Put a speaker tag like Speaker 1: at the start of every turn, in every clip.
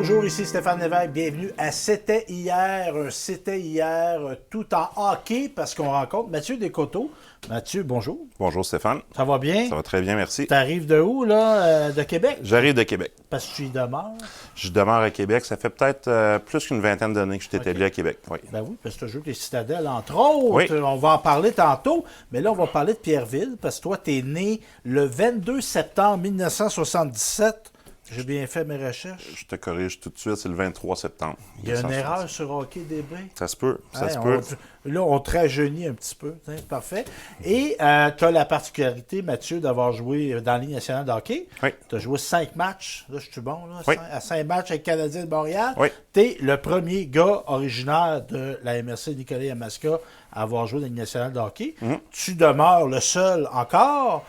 Speaker 1: Bonjour, ici Stéphane Lévesque. Bienvenue à C'était hier. C'était hier tout en hockey parce qu'on rencontre Mathieu Descoteaux. Mathieu, bonjour.
Speaker 2: Bonjour Stéphane.
Speaker 1: Ça va bien?
Speaker 2: Ça va très bien, merci.
Speaker 1: T'arrives de où, là? De Québec?
Speaker 2: J'arrive de Québec.
Speaker 1: Parce que tu y demeures?
Speaker 2: Je demeure à Québec. Ça fait peut-être plus qu'une vingtaine d'années que je suis établi à Québec. Oui.
Speaker 1: Ben oui, parce que tu as joué avec les Citadelles, entre autres.
Speaker 2: Oui.
Speaker 1: On va en parler tantôt. Mais là, on va parler de Pierreville parce que toi, tu es né le 22 septembre 1977. J'ai bien fait mes recherches.
Speaker 2: Je te corrige tout de suite, c'est le 23 septembre.
Speaker 1: Il y a une erreur sur Hockey DB.
Speaker 2: Ça se peut, ça se
Speaker 1: Hey,
Speaker 2: peut.
Speaker 1: Là, on te rajeunit un petit peu. Parfait. Et tu as la particularité, Mathieu, d'avoir joué dans la Ligue nationale de hockey.
Speaker 2: Oui.
Speaker 1: Tu as joué 5 matchs. Là, je suis bon, là.
Speaker 2: Oui.
Speaker 1: À 5 matchs avec le Canadien de Montréal.
Speaker 2: Oui.
Speaker 1: Tu es le premier gars originaire de la MRC Nicolet Yamaska à avoir joué dans la Ligue nationale de hockey. Tu demeures le seul encore.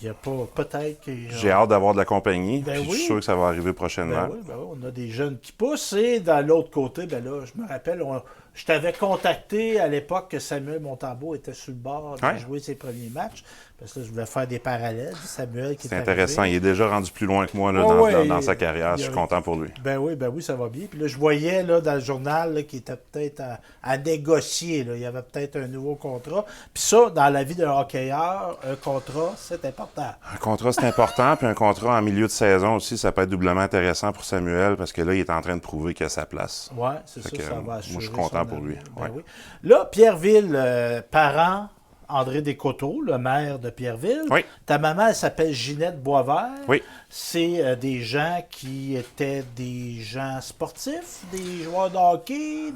Speaker 1: Il n'y a pas, peut-être que...
Speaker 2: J'ai hâte d'avoir de la compagnie.
Speaker 1: Ben
Speaker 2: Puis Je
Speaker 1: oui.
Speaker 2: suis sûr que ça va arriver prochainement.
Speaker 1: Ben oui, on a des jeunes qui poussent. Et de l'autre côté, ben là, je me rappelle, je t'avais contacté à l'époque que Samuel Montembeault était sur le bord de jouer ses premiers matchs. Parce que là, je voulais faire des parallèles. Samuel qui est
Speaker 2: intéressant.
Speaker 1: arrivé.
Speaker 2: Il est déjà rendu plus loin que moi là, dans sa carrière. Je suis content pour lui.
Speaker 1: Ben oui, ça va bien. Puis là, je voyais là, dans le journal là, qu'il était peut-être à négocier. Là. Il y avait peut-être un nouveau contrat. Puis ça, dans la vie d'un hockeyeur, un contrat, c'est important.
Speaker 2: Un contrat, c'est important. Puis un contrat en milieu de saison aussi, ça peut être doublement intéressant pour Samuel parce que là, il est en train de prouver qu'il a sa place.
Speaker 1: Oui, c'est ça,
Speaker 2: que,
Speaker 1: ça va assurer.
Speaker 2: Moi, je suis content pour lui.
Speaker 1: Ben
Speaker 2: Ouais.
Speaker 1: oui. Là, Pierreville, parent, André Descoteaux, le maire de Pierreville.
Speaker 2: Oui.
Speaker 1: Ta maman, elle s'appelle Ginette Boisvert.
Speaker 2: Oui.
Speaker 1: C'est des gens qui étaient des gens sportifs, des joueurs de hockey.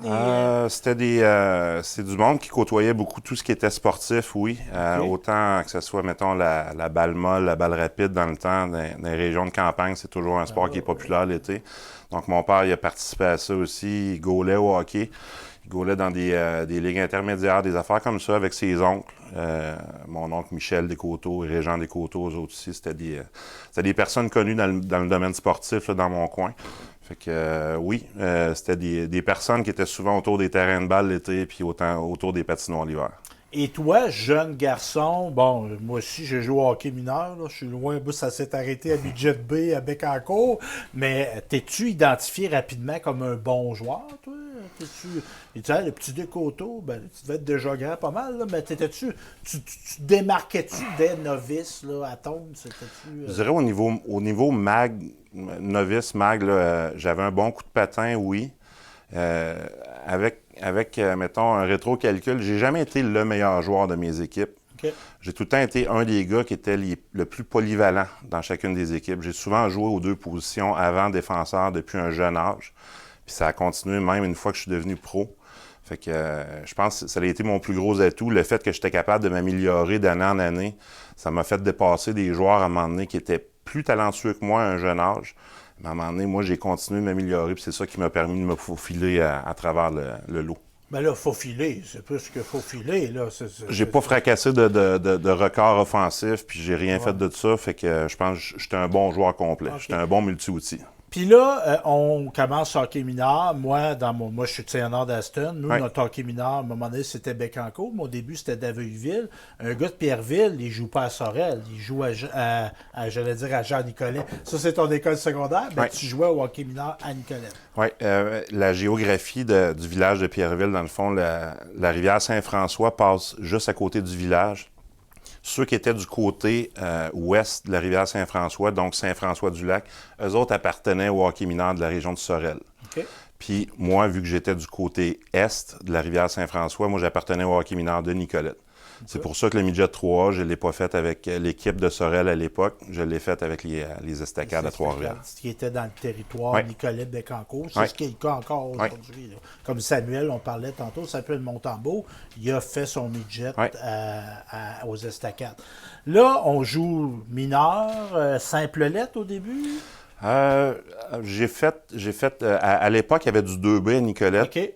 Speaker 2: C'est du monde qui côtoyait beaucoup tout ce qui était sportif, oui. Autant que ce soit, mettons, la balle molle, la balle rapide dans le temps, dans les régions de campagne, c'est toujours un sport qui est populaire l'été. Donc, mon père, il a participé à ça aussi. Il gaulait au hockey. Il gaulait dans des ligues intermédiaires, des affaires comme ça avec ses oncles. Mon oncle Michel Descoteaux et Régent Descoteaux, eux autres aussi, c'était des personnes connues dans le domaine sportif là, dans mon coin. Fait que oui, c'était des personnes qui étaient souvent autour des terrains de balle l'été puis autour des patinoires l'hiver.
Speaker 1: Et toi, jeune garçon, bon, moi aussi, j'ai joué au hockey mineur. Là, je suis loin, ça s'est arrêté à Budget B, à Bécancour. Mais t'es-tu identifié rapidement comme un bon joueur, toi? Et tu sais, le petit Descoteaux, ben, tu devais être déjà grand pas mal, là, mais tu te démarquais-tu dès novice là, à Tombe?
Speaker 2: Je dirais au niveau mag, novice, mag, là, j'avais un bon coup de patin, oui. Avec mettons, un rétro-calcul, j'ai jamais été le meilleur joueur de mes équipes.
Speaker 1: Okay.
Speaker 2: J'ai tout le temps été un des gars qui était le plus polyvalent dans chacune des équipes. J'ai souvent joué aux deux positions avant défenseur depuis un jeune âge. Puis ça a continué même une fois que je suis devenu pro. Fait que je pense que ça a été mon plus gros atout. Le fait que j'étais capable de m'améliorer d'année en année, ça m'a fait dépasser des joueurs à un moment donné qui étaient plus talentueux que moi à un jeune âge. Mais à un moment donné, moi, j'ai continué de m'améliorer, puis c'est ça qui m'a permis de me faufiler à travers le lot.
Speaker 1: Ben là, faufiler, c'est plus que faufiler, là.
Speaker 2: J'ai pas fracassé de record offensif, puis j'ai rien fait de ça, fait que je pense que j'étais un bon joueur complet. Okay. J'étais un bon multi-outil.
Speaker 1: Puis là, on commence hockey mineur. Moi, je suis de Saint-Nord d'Aston. Nous, notre hockey mineur, à un moment donné, c'était Bécancour. Mais au début, c'était d'Aveuilleville. Un gars de Pierreville, il joue pas à Sorel. Il joue à Jean-Nicolet. Ça, c'est ton école secondaire. Ben, tu jouais au hockey mineur à Nicolet.
Speaker 2: Oui. La géographie du village de Pierreville, dans le fond, la rivière Saint-François passe juste à côté du village. Ceux qui étaient du côté ouest de la rivière Saint-François, donc Saint-François-du-Lac, eux autres appartenaient au hockey mineur de la région de Sorel.
Speaker 1: Okay.
Speaker 2: Puis moi, vu que j'étais du côté est de la rivière Saint-François, moi, j'appartenais au hockey mineur de Nicolette. Okay. C'est pour ça que le midget 3A, je ne l'ai pas fait avec l'équipe de Sorel à l'époque. Je l'ai fait avec les estacades à Trois-Rivières.
Speaker 1: Ce qui était dans le territoire Nicolette Bécancour. C'est ce qui est le cas encore aujourd'hui. Là. Comme Samuel, on parlait tantôt, Samuel Montembeau, il a fait son midget aux estacades. Là, on joue mineur, simple lettre au début.
Speaker 2: J'ai fait à l'époque, il y avait du 2B à Nicolette.
Speaker 1: Okay.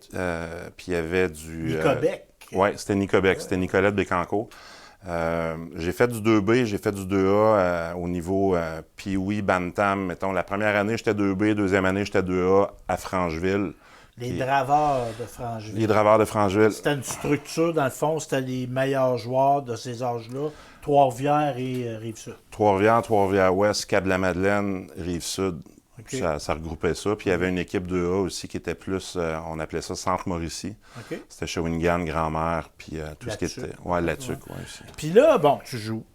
Speaker 2: Puis il y avait du...
Speaker 1: Nicobec.
Speaker 2: Oui, c'était Nicobec, c'était Nicolette Bécancour. J'ai fait du 2B, j'ai fait du 2A au niveau Pee-Wee, Bantam. Mettons, la première année, j'étais 2B, deuxième année, j'étais 2A à Francheville.
Speaker 1: Les draveurs de Francheville.
Speaker 2: Les draveurs de Francheville.
Speaker 1: C'était une structure, dans le fond, c'était les meilleurs joueurs de ces âges-là. Trois-Rivières et Rive-Sud.
Speaker 2: Trois-Rivières, Trois-Rivières-Ouest, Cap-de-la-Madeleine, Rive-Sud. Okay. Ça regroupait ça. Puis il y avait une équipe 2A aussi qui était plus, on appelait ça Centre Mauricie. Okay. C'était Shawinigan, Grand-Mère, puis tout ce qui était... Ouais, la TUC, ouais, aussi.
Speaker 1: Puis là, bon, tu joues.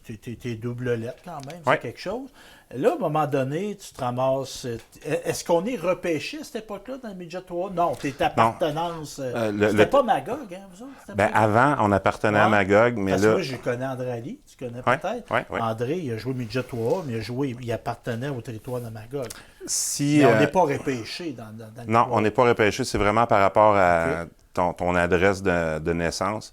Speaker 1: T'es double lettre quand même, c'est quelque chose. Là, à un moment donné, tu te ramasses... Est-ce qu'on est repêché à cette époque-là dans le Midget 3? Non, t'es appartenance... c'était pas Magog, hein, vous autres?
Speaker 2: Ben, avant, on appartenait à Magog, mais
Speaker 1: parce
Speaker 2: là...
Speaker 1: que moi, je connais André Ali, tu connais peut-être. André, il a joué Midget 3, mais il appartenait au territoire de Magog. Mais on n'est pas repêché dans le
Speaker 2: Non, on n'est pas repêché, c'est vraiment par rapport à ton adresse de naissance.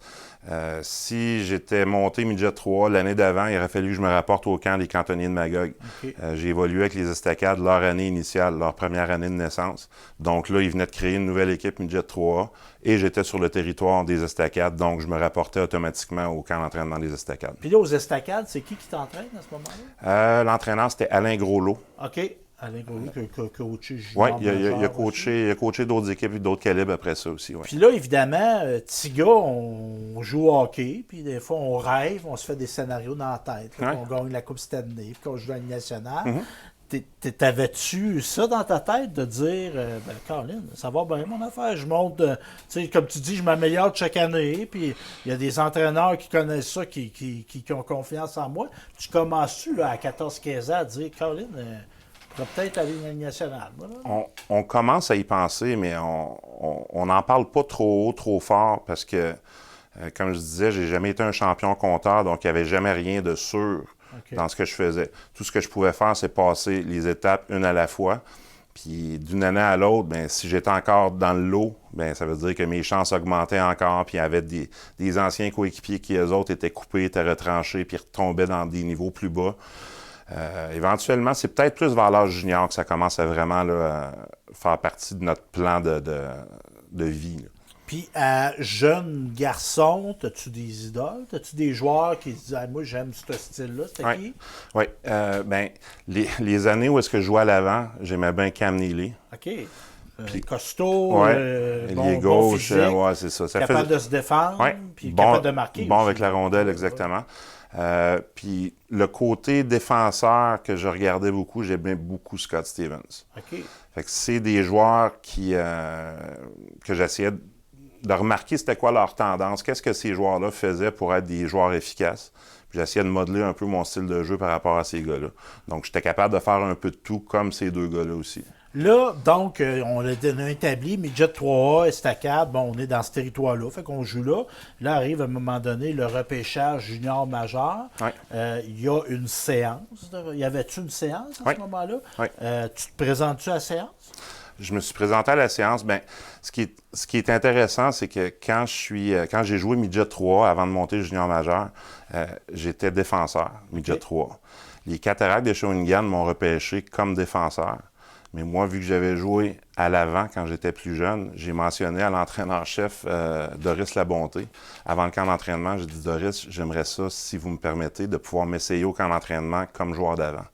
Speaker 2: Si j'étais monté Midget 3 l'année d'avant, il aurait fallu que je me rapporte au camp des cantonniers de Magog. Okay. J'ai évolué avec les Estacades leur année initiale, leur première année de naissance. Donc là, ils venaient de créer une nouvelle équipe Midget 3 et j'étais sur le territoire des Estacades, donc je me rapportais automatiquement au camp d'entraînement des Estacades.
Speaker 1: Puis là, aux Estacades, c'est qui t'entraîne à ce moment-là?
Speaker 2: L'entraîneur, c'était Alain Groslot.
Speaker 1: OK. Alain Groslot qui a coaché
Speaker 2: Oui, il a coaché d'autres équipes et d'autres calibres après ça aussi. Ouais.
Speaker 1: Puis là, évidemment, petits gars, on joue au hockey, puis des fois, on rêve, on se fait des scénarios dans la tête. Là, on gagne la Coupe Stanley, puis qu'on joue dans la Ligue nationale. T'avais-tu ça dans ta tête de dire, ben, Colin, ça va bien mon affaire, je monte, tu sais, comme tu dis, je m'améliore chaque année, puis il y a des entraîneurs qui connaissent ça, qui ont confiance en moi. Tu commences-tu là, à 14-15 ans à dire, Colin, je vais peut-être aller dans la Ligue nationale. Voilà.
Speaker 2: On commence à y penser, mais on n'en parle pas trop haut, trop fort, parce que, comme je disais, j'ai jamais été un champion compteur, donc il n'y avait jamais rien de sûr dans ce que je faisais. Tout ce que je pouvais faire, c'est passer les étapes une à la fois. Puis d'une année à l'autre, ben, si j'étais encore dans le lot, ben, ça veut dire que mes chances augmentaient encore, puis il y avait des anciens coéquipiers qui, eux autres, étaient coupés, étaient retranchés, puis retombaient dans des niveaux plus bas. Éventuellement, c'est peut-être plus vers l'âge junior que ça commence à vraiment là, faire partie de notre plan de vie. Là.
Speaker 1: Puis, jeune garçon, as-tu des idoles? As-tu des joueurs qui se disent « moi, j'aime ce style-là », c'était qui?
Speaker 2: Oui. Ben, les années où est-ce que je jouais à l'avant, j'aimais bien Cam Neely.
Speaker 1: OK. Puis, costaud,
Speaker 2: bon gauche,
Speaker 1: physique,
Speaker 2: c'est ça.
Speaker 1: Capable de se défendre, puis capable de marquer.
Speaker 2: Bon aussi. Avec la rondelle, exactement. Puis le côté défenseur que je regardais beaucoup, j'aimais beaucoup Scott Stevens.
Speaker 1: OK.
Speaker 2: Fait que c'est des joueurs que j'essayais de remarquer c'était quoi leur tendance, qu'est-ce que ces joueurs-là faisaient pour être des joueurs efficaces. Puis j'essayais de modeler un peu mon style de jeu par rapport à ces gars-là. Donc j'étais capable de faire un peu de tout comme ces deux gars-là aussi.
Speaker 1: Là, donc, on l'a établi, Midget 3A, Estacade, bon, on est dans ce territoire-là, fait qu'on joue là. Là arrive à un moment donné le repêchage junior majeur. Il y a une séance. Y avait-tu une séance à ce moment-là? Tu te présentes-tu à la séance?
Speaker 2: Je me suis présenté à la séance. Bien, ce qui est intéressant, c'est que quand j'ai joué Midget 3 avant de monter junior majeur, j'étais défenseur, Midget 3. Les Cataractes de Shawinigan m'ont repêché comme défenseur. Mais moi, vu que j'avais joué à l'avant quand j'étais plus jeune, j'ai mentionné à l'entraîneur-chef Doris Labonté, avant le camp d'entraînement, j'ai dit « Doris, j'aimerais ça, si vous me permettez, de pouvoir m'essayer au camp d'entraînement comme joueur d'avant. »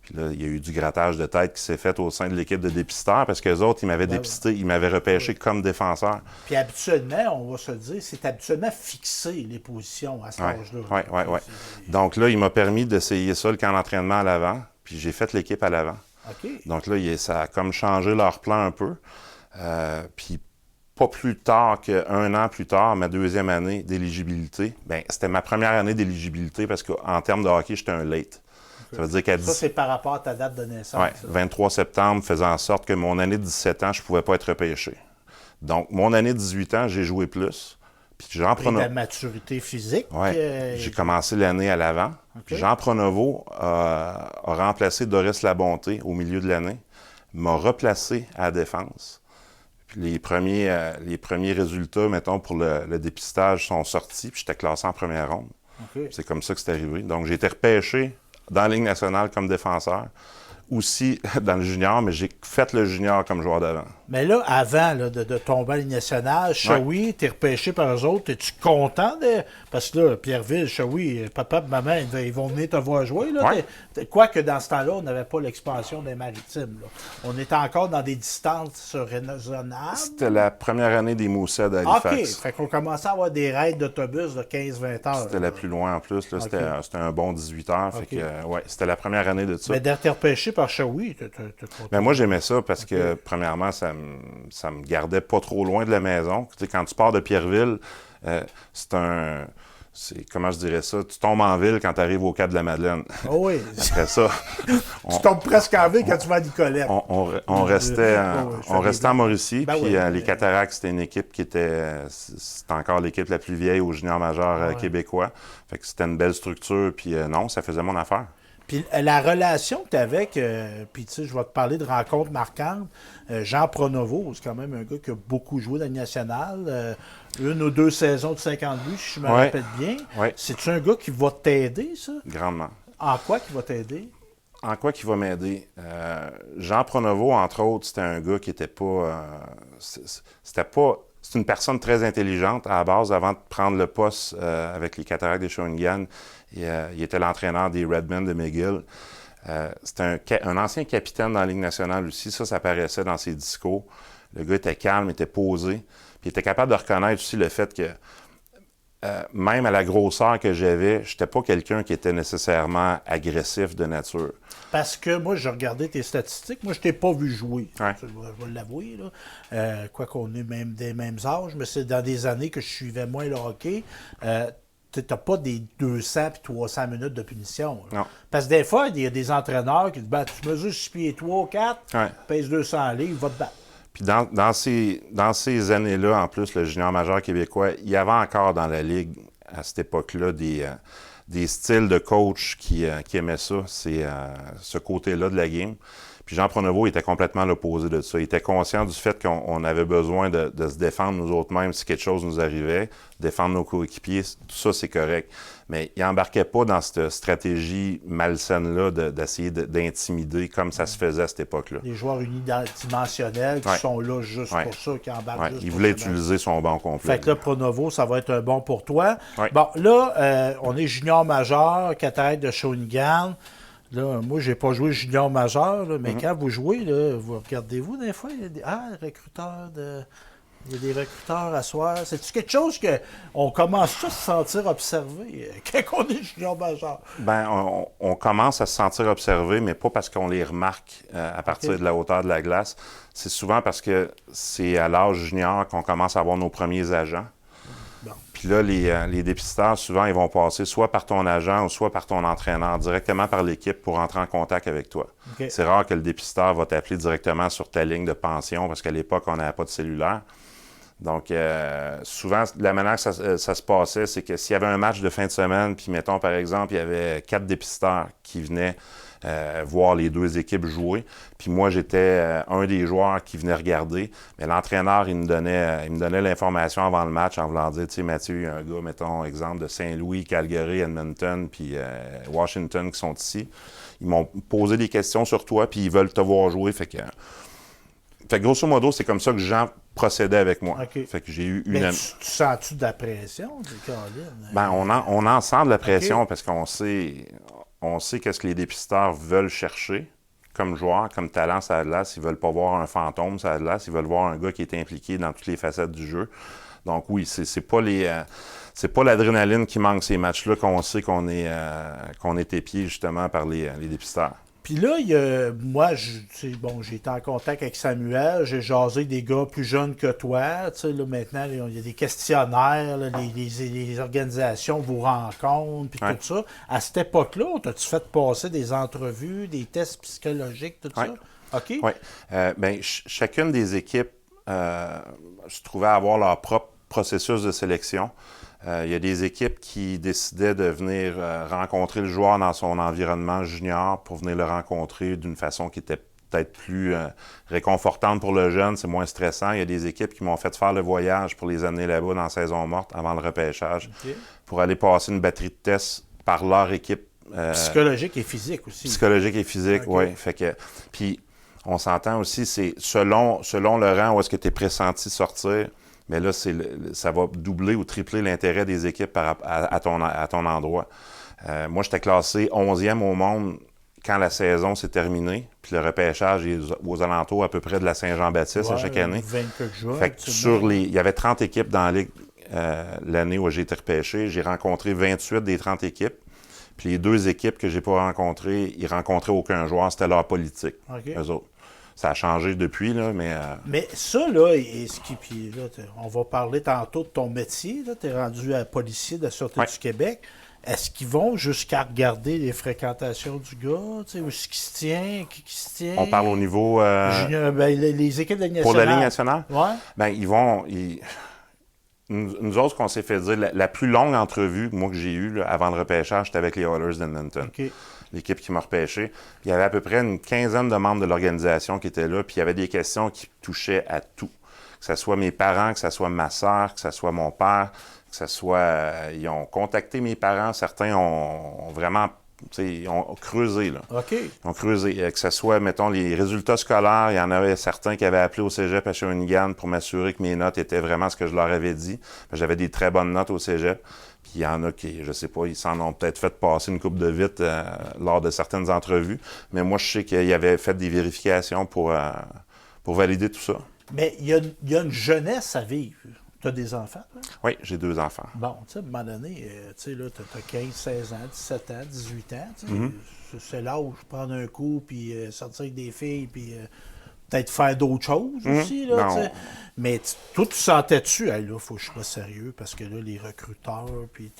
Speaker 2: Puis là, il y a eu du grattage de tête qui s'est fait au sein de l'équipe de dépisteurs parce qu'eux autres, ils m'avaient dépisté, ils m'avaient repêché comme défenseur.
Speaker 1: Puis habituellement, on va se le dire, c'est habituellement fixé les positions à cet âge-là.
Speaker 2: Oui. Donc là, il m'a permis d'essayer ça, le camp d'entraînement à l'avant, puis j'ai fait l'équipe à l'avant.
Speaker 1: Okay.
Speaker 2: Donc là, ça a comme changé leur plan un peu. Puis pas plus tard qu'un an plus tard, ma deuxième année d'éligibilité, bien, c'était ma première année d'éligibilité parce qu'en termes de hockey, j'étais un late. Ça veut dire qu'à
Speaker 1: ça, c'est par rapport à ta date de naissance.
Speaker 2: Oui, 23 septembre faisant en sorte que mon année de 17 ans, je ne pouvais pas être repêché. Donc, mon année de 18 ans, j'ai joué plus. Puis Jean Pronovo.
Speaker 1: La maturité physique.
Speaker 2: Oui, j'ai commencé l'année à l'avant. Puis Jean Pronovo a remplacé Doris Labonté au milieu de l'année, m'a replacé à la défense. Puis les premiers résultats, mettons, pour le dépistage sont sortis, puis j'étais classé en première ronde. C'est comme ça que c'est arrivé. Donc, j'ai été repêché dans la Ligue nationale comme défenseur, aussi dans le junior, mais j'ai fait le junior comme joueur d'avant.
Speaker 1: Mais là, avant là, de tomber à la Ligue nationale, Shawi, t'es repêché par eux autres, es-tu content de... Parce que là, Pierreville, Shawi, papa et maman, ils vont venir te voir jouer. Là. Quoique dans ce temps-là, on n'avait pas l'expansion des maritimes. Là. On était encore dans des distances raisonnables.
Speaker 2: C'était la première année des Moussets à Halifax.
Speaker 1: OK, fait qu'on commençait à avoir des raids d'autobus de 15-20 heures.
Speaker 2: C'était la plus loin en plus. Là. C'était un bon 18 heures. Fait que, c'était la première année de ça.
Speaker 1: Mais d'être repêché par Shawi.
Speaker 2: Mais moi, j'aimais ça parce que, premièrement, ça me gardait pas trop loin de la maison. Tu sais, quand tu pars de Pierreville, comment je dirais ça? Tu tombes en ville quand tu arrives au Cap de la Madeleine.
Speaker 1: Oh oui.
Speaker 2: Après ça...
Speaker 1: tu tombes presque en ville quand tu vas à Nicolette.
Speaker 2: On restait en Mauricie,
Speaker 1: Ben
Speaker 2: puis les Cataractes, c'était une équipe qui était... C'était encore l'équipe la plus vieille au junior majeur québécois. Fait que c'était une belle structure, puis non, ça faisait mon affaire.
Speaker 1: Puis la relation que tu as avec, puis tu sais, je vais te parler de rencontres marquantes. Jean Pronovo, c'est quand même un gars qui a beaucoup joué dans la nationale. 1 ou 2 saisons de 50 buts, si je me rappelle bien.
Speaker 2: Ouais.
Speaker 1: C'est-tu un gars qui va t'aider, ça?
Speaker 2: Grandement.
Speaker 1: En quoi qui va t'aider?
Speaker 2: En quoi qui va m'aider? Jean Pronovo, entre autres, c'était un gars qui était pas... C'est une personne très intelligente à la base. Avant de prendre le poste avec les Cataractes de Shawinigan, il était l'entraîneur des Redmen de McGill. C'était un ancien capitaine dans la Ligue nationale aussi. Ça apparaissait dans ses discours. Le gars était calme, était posé. Puis il était capable de reconnaître aussi le fait que même à la grosseur que j'avais, je n'étais pas quelqu'un qui était nécessairement agressif de nature.
Speaker 1: Parce que moi, j'ai regardé tes statistiques. Moi, je t'ai pas vu jouer.
Speaker 2: Ouais.
Speaker 1: Je vais l'avouer. Quoi qu'on ait même des mêmes âges, mais c'est dans des années que je suivais moins le hockey. Tu n'as pas des 200 puis 300 minutes de punition.
Speaker 2: Non.
Speaker 1: Parce que des fois, il y a des entraîneurs qui disent tu mesures 6 pieds 3, 4, pèse 200 livres, va te battre.
Speaker 2: Puis dans ces années-là, en plus, le junior majeur québécois, il y avait encore dans la Ligue, à cette époque-là, des styles de coach qui aimaient ça, c'est ce côté-là de la game. Puis Jean Pronovo était complètement l'opposé de ça. Il était conscient du fait qu'on avait besoin de se défendre nous autres mêmes si quelque chose nous arrivait, défendre nos coéquipiers, tout ça, c'est correct. Mais il n'embarquait pas dans cette stratégie malsaine-là d'essayer d'intimider comme ça se faisait à cette époque-là.
Speaker 1: Les joueurs unidimensionnels qui sont là juste pour ça, qui embarquent juste
Speaker 2: il voulait utiliser son banc complet.
Speaker 1: Fait que là, Pronovo, ça va être un bon pour toi.
Speaker 2: Ouais.
Speaker 1: Bon, là, on est junior majeur, Cataractes de Shawinigan. Là, moi, j'ai pas joué junior majeur, là, mais quand vous jouez, là, vous regardez-vous des fois, il y a des recruteurs de... Il y a des recruteurs à soir. C'est-tu quelque chose qu'on commence tous à se sentir observé quand on est junior majeur?
Speaker 2: Ben, on commence à se sentir observé, mais pas parce qu'on les remarque à partir de la hauteur de la glace. C'est souvent parce que c'est à l'âge junior qu'on commence à avoir nos premiers agents. Bon. Puis là, les dépisteurs, souvent, ils vont passer soit par ton agent ou soit par ton entraîneur, directement par l'équipe pour entrer en contact avec toi. Okay. C'est rare que le dépisteur va t'appeler directement sur ta ligne de pension parce qu'à l'époque, on n'avait pas de cellulaire. Donc, souvent, la manière que ça se passait, c'est que s'il y avait un match de fin de semaine, puis mettons, par exemple, il y avait 4 dépisteurs qui venaient voir les 2 équipes jouer, puis moi, j'étais un des joueurs qui venait regarder, mais l'entraîneur, il me donnait l'information avant le match en voulant dire, tu sais, Mathieu, il y a un gars, mettons, exemple de Saint-Louis, Calgary, Edmonton, puis Washington qui sont ici. Ils m'ont posé des questions sur toi, puis ils veulent te voir jouer, fait que grosso modo, c'est comme ça que Jean procédait avec moi.
Speaker 1: Okay.
Speaker 2: Fait que j'ai eu
Speaker 1: une... Mais tu sens-tu de la pression, Caroline?
Speaker 2: Ben, on en sent de la pression parce qu'on sait qu'est-ce que les dépisteurs veulent chercher comme joueur, comme talent, ça a de l'as. Ils veulent pas voir un fantôme, ça a de l'as. Ils veulent voir un gars qui est impliqué dans toutes les facettes du jeu. Donc oui, c'est pas l'adrénaline qui manque ces matchs-là qu'on sait qu'on est épié justement par les dépisteurs.
Speaker 1: Puis là, moi, j'ai été en contact avec Samuel, j'ai jasé des gars plus jeunes que toi. Là, maintenant, il y a des questionnaires, là, les organisations vous rencontrent, puis tout ça. À cette époque-là, as-tu fait passer des entrevues, des tests psychologiques, tout ça? OK?
Speaker 2: Oui. Bien, chacune des équipes se trouvait avoir leur propre processus de sélection. Il y a des équipes qui décidaient de venir rencontrer le joueur dans son environnement junior pour venir le rencontrer d'une façon qui était peut-être plus réconfortante pour le jeune, c'est moins stressant. Il y a des équipes qui m'ont fait faire le voyage pour les amener là-bas dans la saison morte avant le repêchage, pour aller passer une batterie de tests par leur équipe.
Speaker 1: Psychologique et physique aussi.
Speaker 2: Psychologique et physique, oui. Fait que, puis on s'entend aussi, c'est selon le rang où est-ce que tu es pressenti sortir. Mais là, ça va doubler ou tripler l'intérêt des équipes à ton endroit. Moi, j'étais classé 11e au monde quand la saison s'est terminée. Puis le repêchage est aux alentours à peu près de la Saint-Jean-Baptiste à chaque année.
Speaker 1: 24 jours.
Speaker 2: Fait que il y avait 30 équipes dans la Ligue l'année où j'ai été repêché. J'ai rencontré 28 des 30 équipes. Puis les 2 équipes que j'ai pas rencontrées, ils rencontraient aucun joueur, c'était leur politique, eux autres. Ça a changé depuis, là, mais...
Speaker 1: Mais ça, là, puis là, on va parler tantôt de ton métier, là, tu es rendu à policier de la Sûreté du Québec. Est-ce qu'ils vont jusqu'à regarder les fréquentations du gars, tu sais, où est-ce qu'il se tient, qui se tient?
Speaker 2: On parle au niveau...
Speaker 1: les équipes de la Ligue nationale.
Speaker 2: Pour la Ligue nationale?
Speaker 1: Ouais.
Speaker 2: Ben, nous autres, ce qu'on s'est fait dire, la plus longue entrevue, moi, que j'ai eue là, avant le repêchage, c'était avec les Oilers d'Edmonton.
Speaker 1: Okay.
Speaker 2: L'équipe qui m'a repêché. Il y avait à peu près une quinzaine de membres de l'organisation qui étaient là, puis il y avait des questions qui touchaient à tout. Que ce soit mes parents, que ce soit ma sœur, que ce soit mon père, que ce soit... ils ont contacté mes parents. Certains ont vraiment... Ils ont creusé, là.
Speaker 1: OK.
Speaker 2: Ils ont creusé. Que ce soit, mettons, les résultats scolaires, il y en avait certains qui avaient appelé au cégep à Shawinigan pour m'assurer que mes notes étaient vraiment ce que je leur avais dit. J'avais des très bonnes notes au cégep. Puis il y en a qui, je sais pas, ils s'en ont peut-être fait passer une couple de vite lors de certaines entrevues. Mais moi, je sais qu'ils avaient fait des vérifications pour valider tout ça.
Speaker 1: Mais il y a une jeunesse à vivre. Tu as des enfants, toi?
Speaker 2: Oui, j'ai 2 enfants.
Speaker 1: Bon, tu sais, à un moment donné, tu sais, là, tu as 15, 16 ans, 17 ans, 18 ans, tu sais. C'est l'âge de prendre un coup, puis sortir avec des filles, puis peut-être faire d'autres choses aussi, là, tu sais. Mais toi, tu sentais-tu, hey, là, faut que je sois sérieux, parce que là, les recruteurs, puis...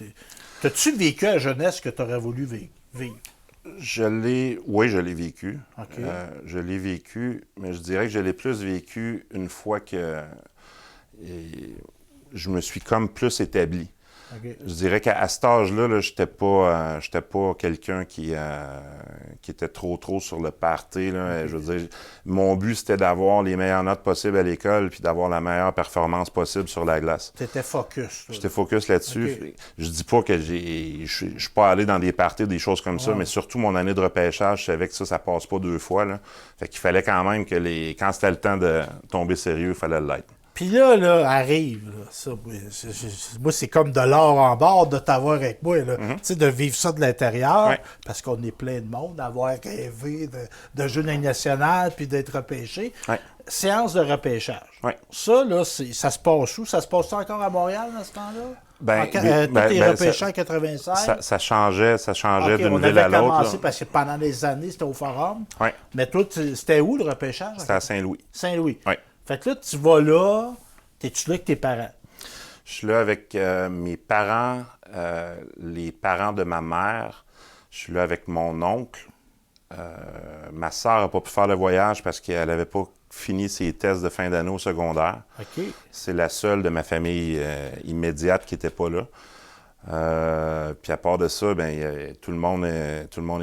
Speaker 1: T'as-tu vécu la jeunesse que tu aurais voulu vivre?
Speaker 2: Oui, je l'ai vécu.
Speaker 1: Okay.
Speaker 2: Je l'ai vécu, mais je dirais que je l'ai plus vécu une fois que je me suis comme plus établi.
Speaker 1: Okay.
Speaker 2: Je dirais qu'à cet âge-là, là, j'étais pas quelqu'un qui était trop sur le party, là. Je veux dire, mon but, c'était d'avoir les meilleures notes possibles à l'école puis d'avoir la meilleure performance possible sur la glace.
Speaker 1: T'étais focus. Là.
Speaker 2: J'étais focus là-dessus. Okay. Je dis pas que je suis pas allé dans des parties, des choses comme ça, mais surtout mon année de repêchage, je savais que ça passe pas 2 fois, là. Fait qu'il fallait quand même que quand c'était le temps de tomber sérieux, il fallait l'être.
Speaker 1: Puis là, arrive, là, ça, moi, c'est comme de l'or en barre de t'avoir avec moi, là. Tu sais, de vivre ça de l'intérieur, parce qu'on est plein de monde, d'avoir rêvé de jouer dans une nationale, puis d'être repêché. Séance de repêchage. Ça, là, ça se passe où? Ça se passe encore à Montréal, dans ce temps-là? T'es repêché en 96?
Speaker 2: Ça changeait d'une ville à l'autre.
Speaker 1: On avait commencé, parce que pendant des années, c'était au Forum. Mais toi, c'était où, le repêchage?
Speaker 2: C'était à Saint-Louis.
Speaker 1: Saint-Louis.
Speaker 2: Oui.
Speaker 1: Fait que là, tu vas là, t'es-tu là avec tes parents?
Speaker 2: Je suis là avec mes parents, les parents de ma mère. Je suis là avec mon oncle. Ma sœur n'a pas pu faire le voyage parce qu'elle n'avait pas fini ses tests de fin d'année au secondaire.
Speaker 1: OK.
Speaker 2: C'est la seule de ma famille immédiate qui n'était pas là. Puis à part de ça, tout le monde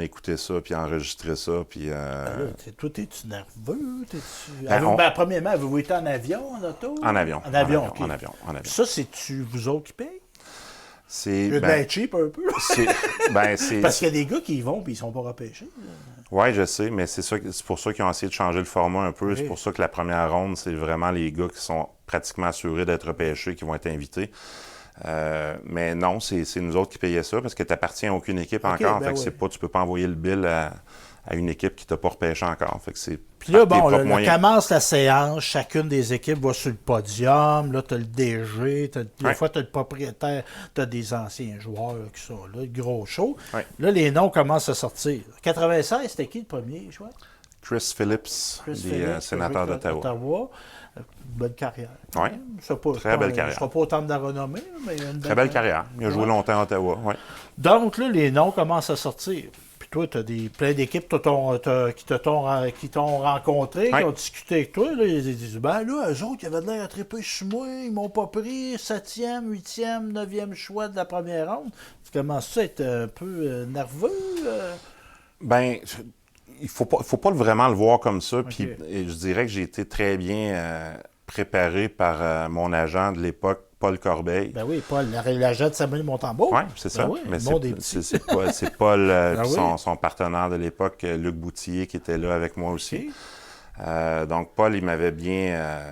Speaker 2: écoutait ça, puis enregistrait ça, puis...
Speaker 1: Toi, t'es-tu nerveux? Premièrement, avez-vous été en avion, en auto?
Speaker 2: En avion.
Speaker 1: En avion. Ça, c'est-tu vous autres qui payez?
Speaker 2: C'est...
Speaker 1: de la cheap un peu.
Speaker 2: c'est
Speaker 1: Parce qu'il y a des gars qui y vont, puis ils sont pas repêchés.
Speaker 2: Oui, je sais, mais c'est pour ça qu'ils ont essayé de changer le format un peu. Oui. C'est pour ça que la première ronde, c'est vraiment les gars qui sont pratiquement assurés d'être repêchés qui vont être invités. Mais non, c'est nous autres qui payaient ça parce que tu n'appartiens à aucune équipe encore. Fait que c'est pas, tu peux pas envoyer le bill à une équipe qui t'a pas repêché encore. Fait que c'est
Speaker 1: puis là, bon, là, commence la séance, chacune des équipes va sur le podium, là, tu as le DG, des fois, tu as le propriétaire, tu as des anciens joueurs là, qui sont là, le gros show. Là, les noms commencent à sortir. 96, c'était qui le premier choix?
Speaker 2: Chris Phillips, des sénateurs d'Ottawa.
Speaker 1: Bonne carrière.
Speaker 2: Oui, très belle carrière.
Speaker 1: Je ne serai pas autant de la renommée, mais une
Speaker 2: très belle carrière. Il a joué longtemps à Ottawa, oui.
Speaker 1: Donc, là, les noms commencent à sortir. Puis toi, tu as plein d'équipes qui t'ont rencontré, qui ont discuté avec toi. Là, ils disent, là, eux autres, ils avaient de l'air à triper sur moi, ils m'ont pas pris 7e, 8e, 9e choix de la première ronde. Tu commences à être un peu nerveux?
Speaker 2: Il faut pas vraiment le voir comme ça. Puis je dirais que j'ai été très bien préparé par mon agent de l'époque, Paul Corbeil.
Speaker 1: Ben oui, Paul, l'agent de Samuel Montembeault.
Speaker 2: Oui, c'est ça.
Speaker 1: Oui,
Speaker 2: mais c'est Paul, son partenaire de l'époque, Luc Boutillier, qui était là avec moi aussi. Donc, Paul, il m'avait bien...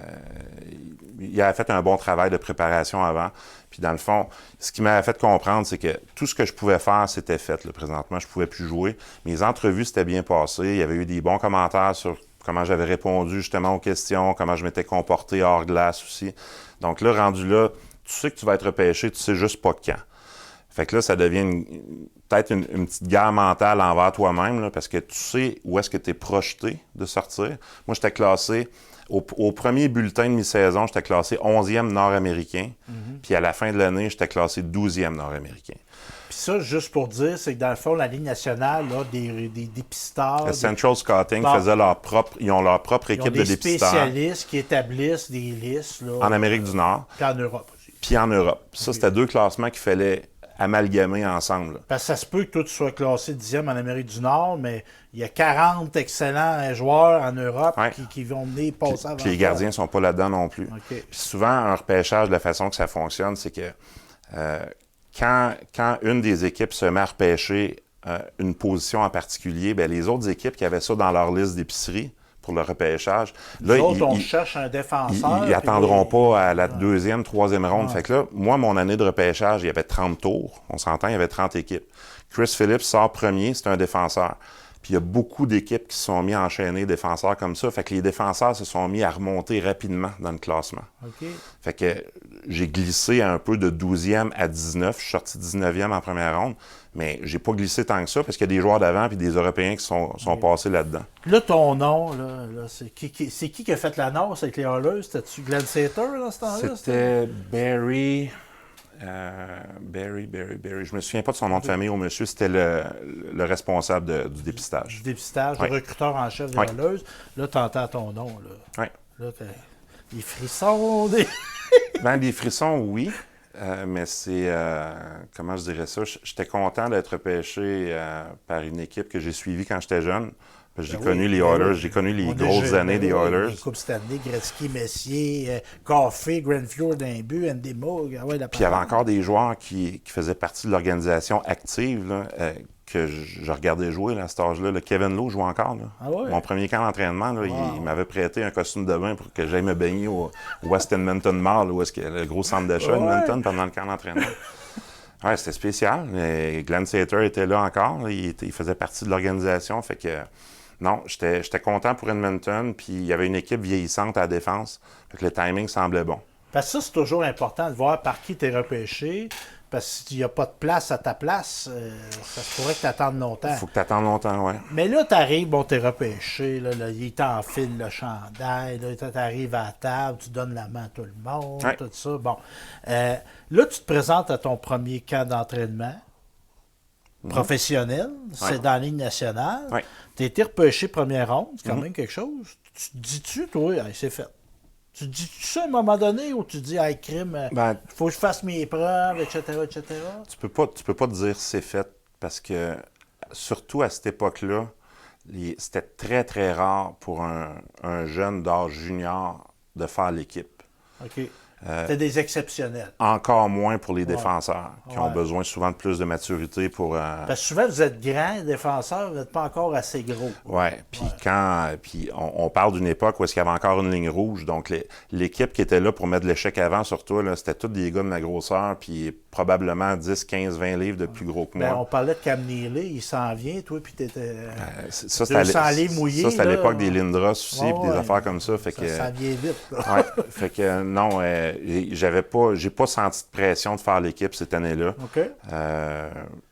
Speaker 2: il avait fait un bon travail de préparation avant. Puis, dans le fond, ce qui m'avait fait comprendre, c'est que tout ce que je pouvais faire, c'était fait. Là, présentement, je ne pouvais plus jouer. Mes entrevues s'étaient bien passées. Il y avait eu des bons commentaires sur comment j'avais répondu justement aux questions, comment je m'étais comporté hors glace aussi. Donc là, rendu là, tu sais que tu vas être repêché, tu sais juste pas quand. Fait que là, ça devient peut-être une petite guerre mentale envers toi-même, là, parce que tu sais où est-ce que tu es projeté de sortir. Moi, j'étais classé, au premier bulletin de mi-saison, j'étais classé 11e nord-américain. Puis à la fin de l'année, j'étais classé 12e nord-américain.
Speaker 1: Puis ça, juste pour dire, c'est que dans le fond, la Ligue nationale, là, des dépisteurs...
Speaker 2: Central Scouting faisait ils ont leur propre équipe de dépisteurs.
Speaker 1: Des spécialistes qui établissent des listes. Là,
Speaker 2: en Amérique du Nord.
Speaker 1: Puis en Europe aussi.
Speaker 2: Puis en Europe. Ça, c'était 2 classements qu'il fallait amalgamer ensemble.
Speaker 1: Parce que ça se peut que toi, tu sois classé 10e en Amérique du Nord, mais il y a 40 excellents joueurs en Europe qui vont venir passer avant.
Speaker 2: Puis les gardiens ne sont pas là-dedans non plus.
Speaker 1: Okay.
Speaker 2: Puis souvent, un repêchage, de la façon que ça fonctionne, c'est que quand une des équipes se met à repêcher une position en particulier, bien, les autres équipes qui avaient ça dans leur liste d'épicerie pour le repêchage, là,
Speaker 1: on cherche un défenseur.
Speaker 2: Ils attendront pas à la deuxième, troisième ronde. Fait que là, moi, mon année de repêchage, il y avait 30 tours. On s'entend, il y avait 30 équipes. Chris Phillips sort premier, c'est un défenseur. Puis il y a beaucoup d'équipes qui se sont mis à enchaîner défenseurs comme ça. Fait que les défenseurs se sont mis à remonter rapidement dans le classement.
Speaker 1: Okay.
Speaker 2: Fait que j'ai glissé un peu de 12e à 19. Je suis sorti 19e en première ronde. Mais j'ai pas glissé tant que ça parce qu'il y a des joueurs d'avant et des Européens qui sont passés là-dedans.
Speaker 1: Là, ton nom, là, c'est qui a fait l'annonce avec les Oilers? C'était-tu Glenn Sater dans ce temps-là?
Speaker 2: C'était Barry... Barry. Je me souviens pas de son nom de famille au monsieur. C'était le responsable du dépistage.
Speaker 1: Du dépistage, le recruteur en chef des Oilers. Là, tu entends ton nom. Là.
Speaker 2: Oui.
Speaker 1: Là, des frissons.
Speaker 2: Des frissons, oui. Mais c'est... comment je dirais ça? J'étais content d'être repêché par une équipe que j'ai suivie quand j'étais jeune. J'ai connu les Oilers, j'ai connu les grosses années des Oilers.
Speaker 1: Les Coupes Stanley, Gretzky, Messier, Coffey, Grenfell d'un but, Andy Moog.
Speaker 2: Puis il y avait encore des joueurs qui faisaient partie de l'organisation active, là, que je regardais jouer à cet âge-là. Le Kevin Lowe joue encore. Là.
Speaker 1: Ah ouais?
Speaker 2: Mon premier camp d'entraînement, là, il m'avait prêté un costume de bain pour que j'aille me baigner au West Edmonton Mall, où est-ce qu'il y a le gros centre d'achat Edmonton pendant le camp d'entraînement. Ouais, c'était spécial. Et Glenn Sater était là encore. Là. Il faisait partie de l'organisation. Fait que non, j'étais content pour Edmonton. Puis il y avait une équipe vieillissante à la défense. Fait que le timing semblait bon.
Speaker 1: Parce que ça, c'est toujours important de voir par qui tu es repêché. Parce qu'il n'y a pas de place à ta place, ça se pourrait que tu attendes longtemps.
Speaker 2: Il faut que tu attendes longtemps, oui.
Speaker 1: Mais là, tu arrives, bon, tu es repêché, là, il t'enfile le chandail, là, tu arrives à la table, tu donnes la main à tout le monde, tout ça. Bon. Là, tu te présentes à ton premier camp d'entraînement professionnel, c'est dans la Ligue nationale. Tu as été repêché première ronde, c'est quand même quelque chose. Tu te dis-tu, toi, c'est fait? Tu dis-tu ça à un moment donné ou tu dis, hey, crime, faut que je fasse mes preuves, etc., etc.?
Speaker 2: Tu peux pas te dire c'est fait parce que, surtout à cette époque-là, c'était très, très rare pour un jeune d'âge junior de faire l'équipe.
Speaker 1: OK. C'était des exceptionnels.
Speaker 2: Encore moins pour les défenseurs, qui ont besoin souvent de plus de maturité pour...
Speaker 1: Parce que souvent, vous êtes grands, défenseurs, vous n'êtes pas encore assez gros.
Speaker 2: Oui, puis on parle d'une époque où est-ce qu'il y avait encore une ligne rouge, donc l'équipe qui était là pour mettre l'échec avant sur toi, là, c'était tous des gars de ma grosseur, puis probablement 10, 15, 20 livres de plus gros que moi.
Speaker 1: On parlait de Cam Neely, il s'en vient, toi, puis t'étais
Speaker 2: 200
Speaker 1: livres mouillés.
Speaker 2: Ça, c'était à l'époque des Lindros aussi, puis des affaires comme ça. Fait que,
Speaker 1: ça vient vite.
Speaker 2: Fait que non, j'ai pas senti de pression de faire l'équipe cette année-là.
Speaker 1: OK.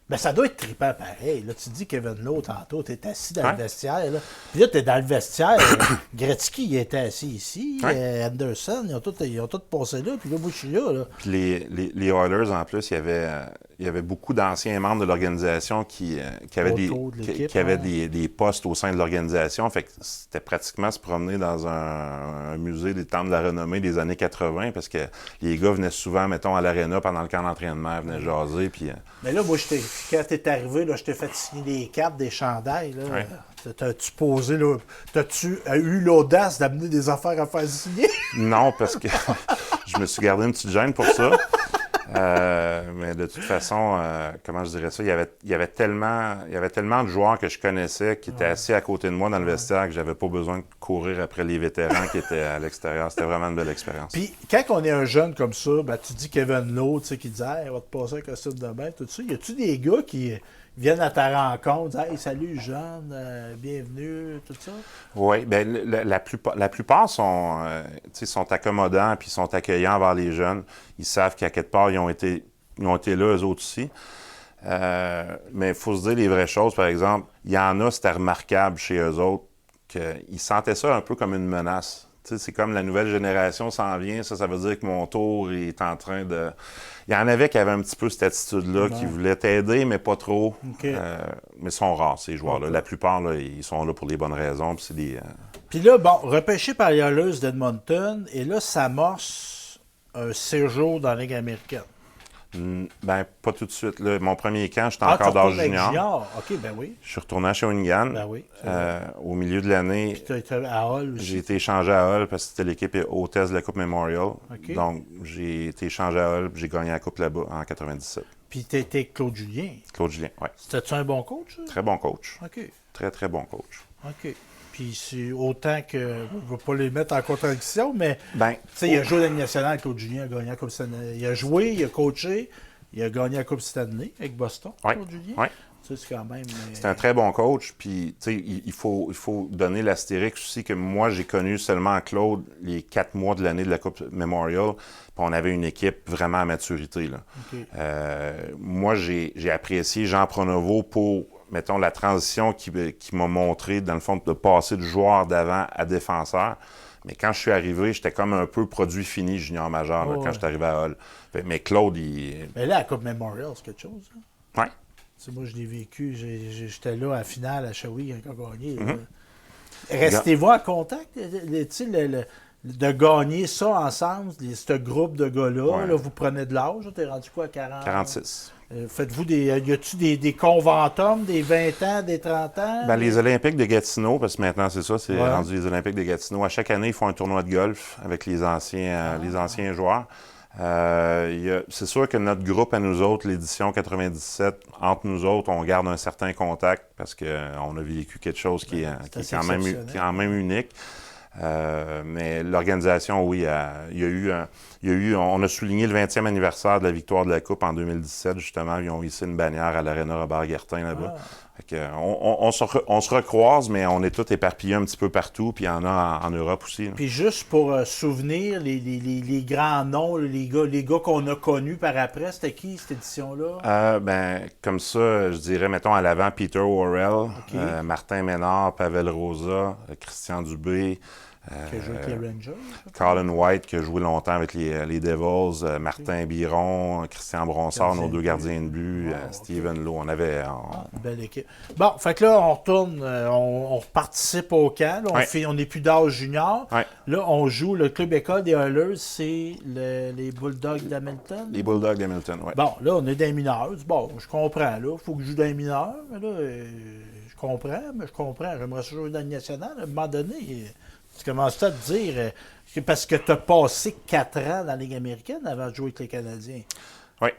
Speaker 1: Ben, ça doit être trippant pareil. Là, tu dis Kevin Lowe tantôt, tu es assis dans le vestiaire. Là. Puis là, tu es dans le vestiaire. Gretzky, il était assis ici. Anderson, ils ont tous passé là. Puis là, moi, je suis là.
Speaker 2: Puis les Oilers, en plus, il y avait beaucoup d'anciens membres de l'organisation qui avaient des postes au sein de l'organisation. Fait que c'était pratiquement se promener dans un musée des temps de la renommée des années 80 parce que les gars venaient souvent, mettons, à l'aréna pendant le camp d'entraînement, venaient jaser. Puis,
Speaker 1: mais là, moi, quand tu es arrivé, là, je t'ai fait signer des cartes, des chandails. T'as-tu posé, là, t'as-tu eu l'audace d'amener des affaires à faire signer? Non,
Speaker 2: parce que je me suis gardé une petite gêne pour ça. Mais de toute façon, comment je dirais ça, il y avait tellement de joueurs que je connaissais qui étaient assis à côté de moi dans le vestiaire que j'avais pas besoin de courir après les vétérans qui étaient à l'extérieur. C'était vraiment une belle expérience.
Speaker 1: Puis quand on est un jeune comme ça, ben, tu dis Kevin Lowe, tu sais, qui dit hey, « on va te passer un costume de bain », tout ça. Y a-tu des gars qui viennent à ta rencontre, disent « Hey, salut jeune, bienvenue », tout ça?
Speaker 2: Oui, bien, la plupart sont accommodants puis sont accueillants envers les jeunes. Ils savent qu'à quelque part, ils ont été ils ont été là, eux autres aussi. Mais il faut se dire les vraies choses, par exemple. Il y en a, c'était remarquable chez eux autres, qu'ils sentaient ça un peu comme une menace. Tu sais, c'est comme la nouvelle génération s'en vient, ça veut dire que mon tour est en train de... Il y en avait qui avaient un petit peu cette attitude-là, qui voulaient t'aider, mais pas trop.
Speaker 1: Okay.
Speaker 2: Mais ils sont rares, ces joueurs-là. La plupart, là, ils sont là pour les bonnes raisons. Puis c'est des...
Speaker 1: Puis là, bon, repêché par les Oilers d'Edmonton, et là, ça amorce un séjour dans la Ligue américaine.
Speaker 2: Ben, pas tout de suite. Là. Mon premier camp, j'étais encore d'âge junior.
Speaker 1: OK, ben oui.
Speaker 2: Je suis retourné à Shawinigan.
Speaker 1: Ben oui.
Speaker 2: Au milieu de l'année,
Speaker 1: Puis tu as été à Hull aussi.
Speaker 2: J'ai été échangé à Hull parce que c'était l'équipe hôtesse de la Coupe Memorial.
Speaker 1: Okay.
Speaker 2: Donc, j'ai été échangé à Hull et j'ai gagné la Coupe là-bas en 97.
Speaker 1: Puis tu étais Claude Julien.
Speaker 2: Claude Julien, oui.
Speaker 1: C'était-tu un bon coach? Ça?
Speaker 2: Très bon coach.
Speaker 1: OK.
Speaker 2: Très, très bon coach.
Speaker 1: OK. Puis c'est autant que... Je ne veux pas les mettre en contradiction, mais...
Speaker 2: Ben,
Speaker 1: tu sais, il a joué à la Ligue nationale, Claude Julien a gagné la Coupe Stanley. Il a joué, il a coaché, il a gagné la Coupe Stanley avec Boston, Claude Julien.
Speaker 2: Oui.
Speaker 1: Tu sais, c'est quand même...
Speaker 2: C'est un très bon coach. Puis, tu sais, il faut donner l'astérix aussi que moi, j'ai connu seulement Claude les 4 mois de l'année de la Coupe Memorial. Puis on avait une équipe vraiment à maturité. Là.
Speaker 1: Okay.
Speaker 2: Moi, j'ai apprécié Jean Pronovo pour, mettons, la transition qui m'a montré, dans le fond, de passer de joueur d'avant à défenseur. Mais quand je suis arrivé, j'étais comme un peu produit fini junior majeur là, quand je suis arrivé à Hull. Mais Claude, il...
Speaker 1: Mais là, la Coupe Memorial, c'est quelque chose.
Speaker 2: Oui.
Speaker 1: Moi, je l'ai vécu. J'étais là à la finale à Shawi quand on a gagné. Restez-vous en contact? De gagner ça ensemble, ce groupe de gars-là, là, vous prenez de l'âge, t'es rendu quoi, 40?
Speaker 2: 46.
Speaker 1: Faites-vous y a-tu des conventums, des 20 ans, des 30 ans?
Speaker 2: Ben, les Olympiques de Gatineau, parce que maintenant c'est ça, c'est rendu les Olympiques de Gatineau. À chaque année, ils font un tournoi de golf avec les anciens joueurs. C'est sûr que notre groupe à nous autres, l'édition 97, entre nous autres, on garde un certain contact parce qu'on a vécu quelque chose qui est quand même unique. Mais l'organisation, oui, on a souligné le 20e anniversaire de la victoire de la Coupe en 2017, justement. Ils ont hissé une bannière à l'Aréna Robert-Guertin là-bas. On se recroise, mais on est tous éparpillés un petit peu partout, puis il y en a en Europe aussi. Là.
Speaker 1: Puis juste pour souvenir, les grands noms, les gars qu'on a connus par après, c'était qui cette édition-là?
Speaker 2: Comme ça, je dirais, mettons, à l'avant, Peter Worrell, Martin Ménard, Pavel Rosa, Christian Dubé.
Speaker 1: Qui a joué avec les Rangers.
Speaker 2: Colin White, qui a joué longtemps avec les Devils, Martin Biron, Christian Bronsard, nos deux gardiens de but, Steven Lowe. On avait...
Speaker 1: Une belle équipe. Bon, fait que là, on retourne, on participe au camp. Là, on n'est plus d'âge junior.
Speaker 2: Ouais.
Speaker 1: Là, on joue le club école des Oilers, c'est les Bulldogs d'Hamilton.
Speaker 2: Les Bulldogs d'Hamilton, oui.
Speaker 1: Bon, là, on est des mineurs. Bon, je comprends, là. Il faut que je joue dans les mineurs. Mais là, je comprends. J'aimerais ça jouer dans le national. À un moment donné... Tu commences à te dire, parce que tu as passé 4 ans dans la Ligue américaine avant de jouer avec les Canadiens.
Speaker 2: Oui.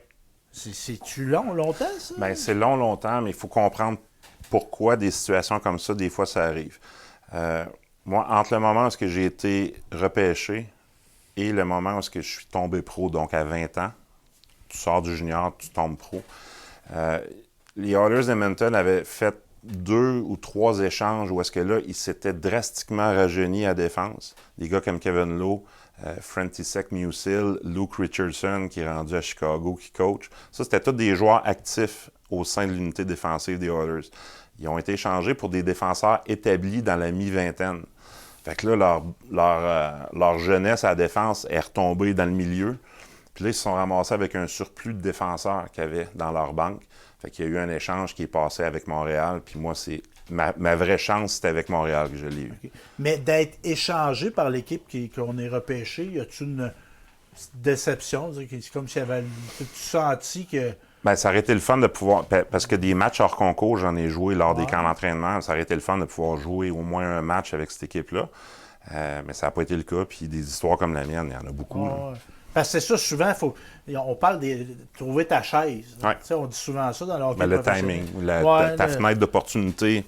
Speaker 1: C'est-tu longtemps, ça?
Speaker 2: Bien, c'est longtemps, mais il faut comprendre pourquoi des situations comme ça, des fois, ça arrive. Moi, entre le moment où j'ai été repêché et le moment où je suis tombé pro, donc à 20 ans, tu sors du junior, tu tombes pro, les Oilers d'Edmonton avaient fait 2 ou 3 échanges où est-ce que là, ils s'étaient drastiquement rajeunis à défense. Des gars comme Kevin Lowe, František Musil, Luke Richardson, qui est rendu à Chicago, qui coach. Ça, c'était tous des joueurs actifs au sein de l'unité défensive des Oilers. Ils ont été échangés pour des défenseurs établis dans la mi-vingtaine. Fait que là, leur jeunesse à la défense est retombée dans le milieu. Puis là, ils se sont ramassés avec un surplus de défenseurs qu'ils avaient dans leur banque. Fait qu'il y a eu un échange qui est passé avec Montréal. Puis moi, c'est ma vraie chance, c'était avec Montréal que je l'ai eu.
Speaker 1: Okay. Mais d'être échangé par l'équipe qu'on est repêché, y a-t-il une déception? C'est comme s'il y avait... Tu senti que...
Speaker 2: Bien, ça aurait été le fun de pouvoir... Parce que des matchs hors concours, j'en ai joué lors des camps d'entraînement. Ça aurait été le fun de pouvoir jouer au moins un match avec cette équipe-là. Mais ça n'a pas été le cas. Puis des histoires comme la mienne, il y en a beaucoup.
Speaker 1: Parce que c'est ça, souvent, on parle de trouver ta chaise. On dit souvent ça dans le
Speaker 2: le timing, ta fenêtre d'opportunité.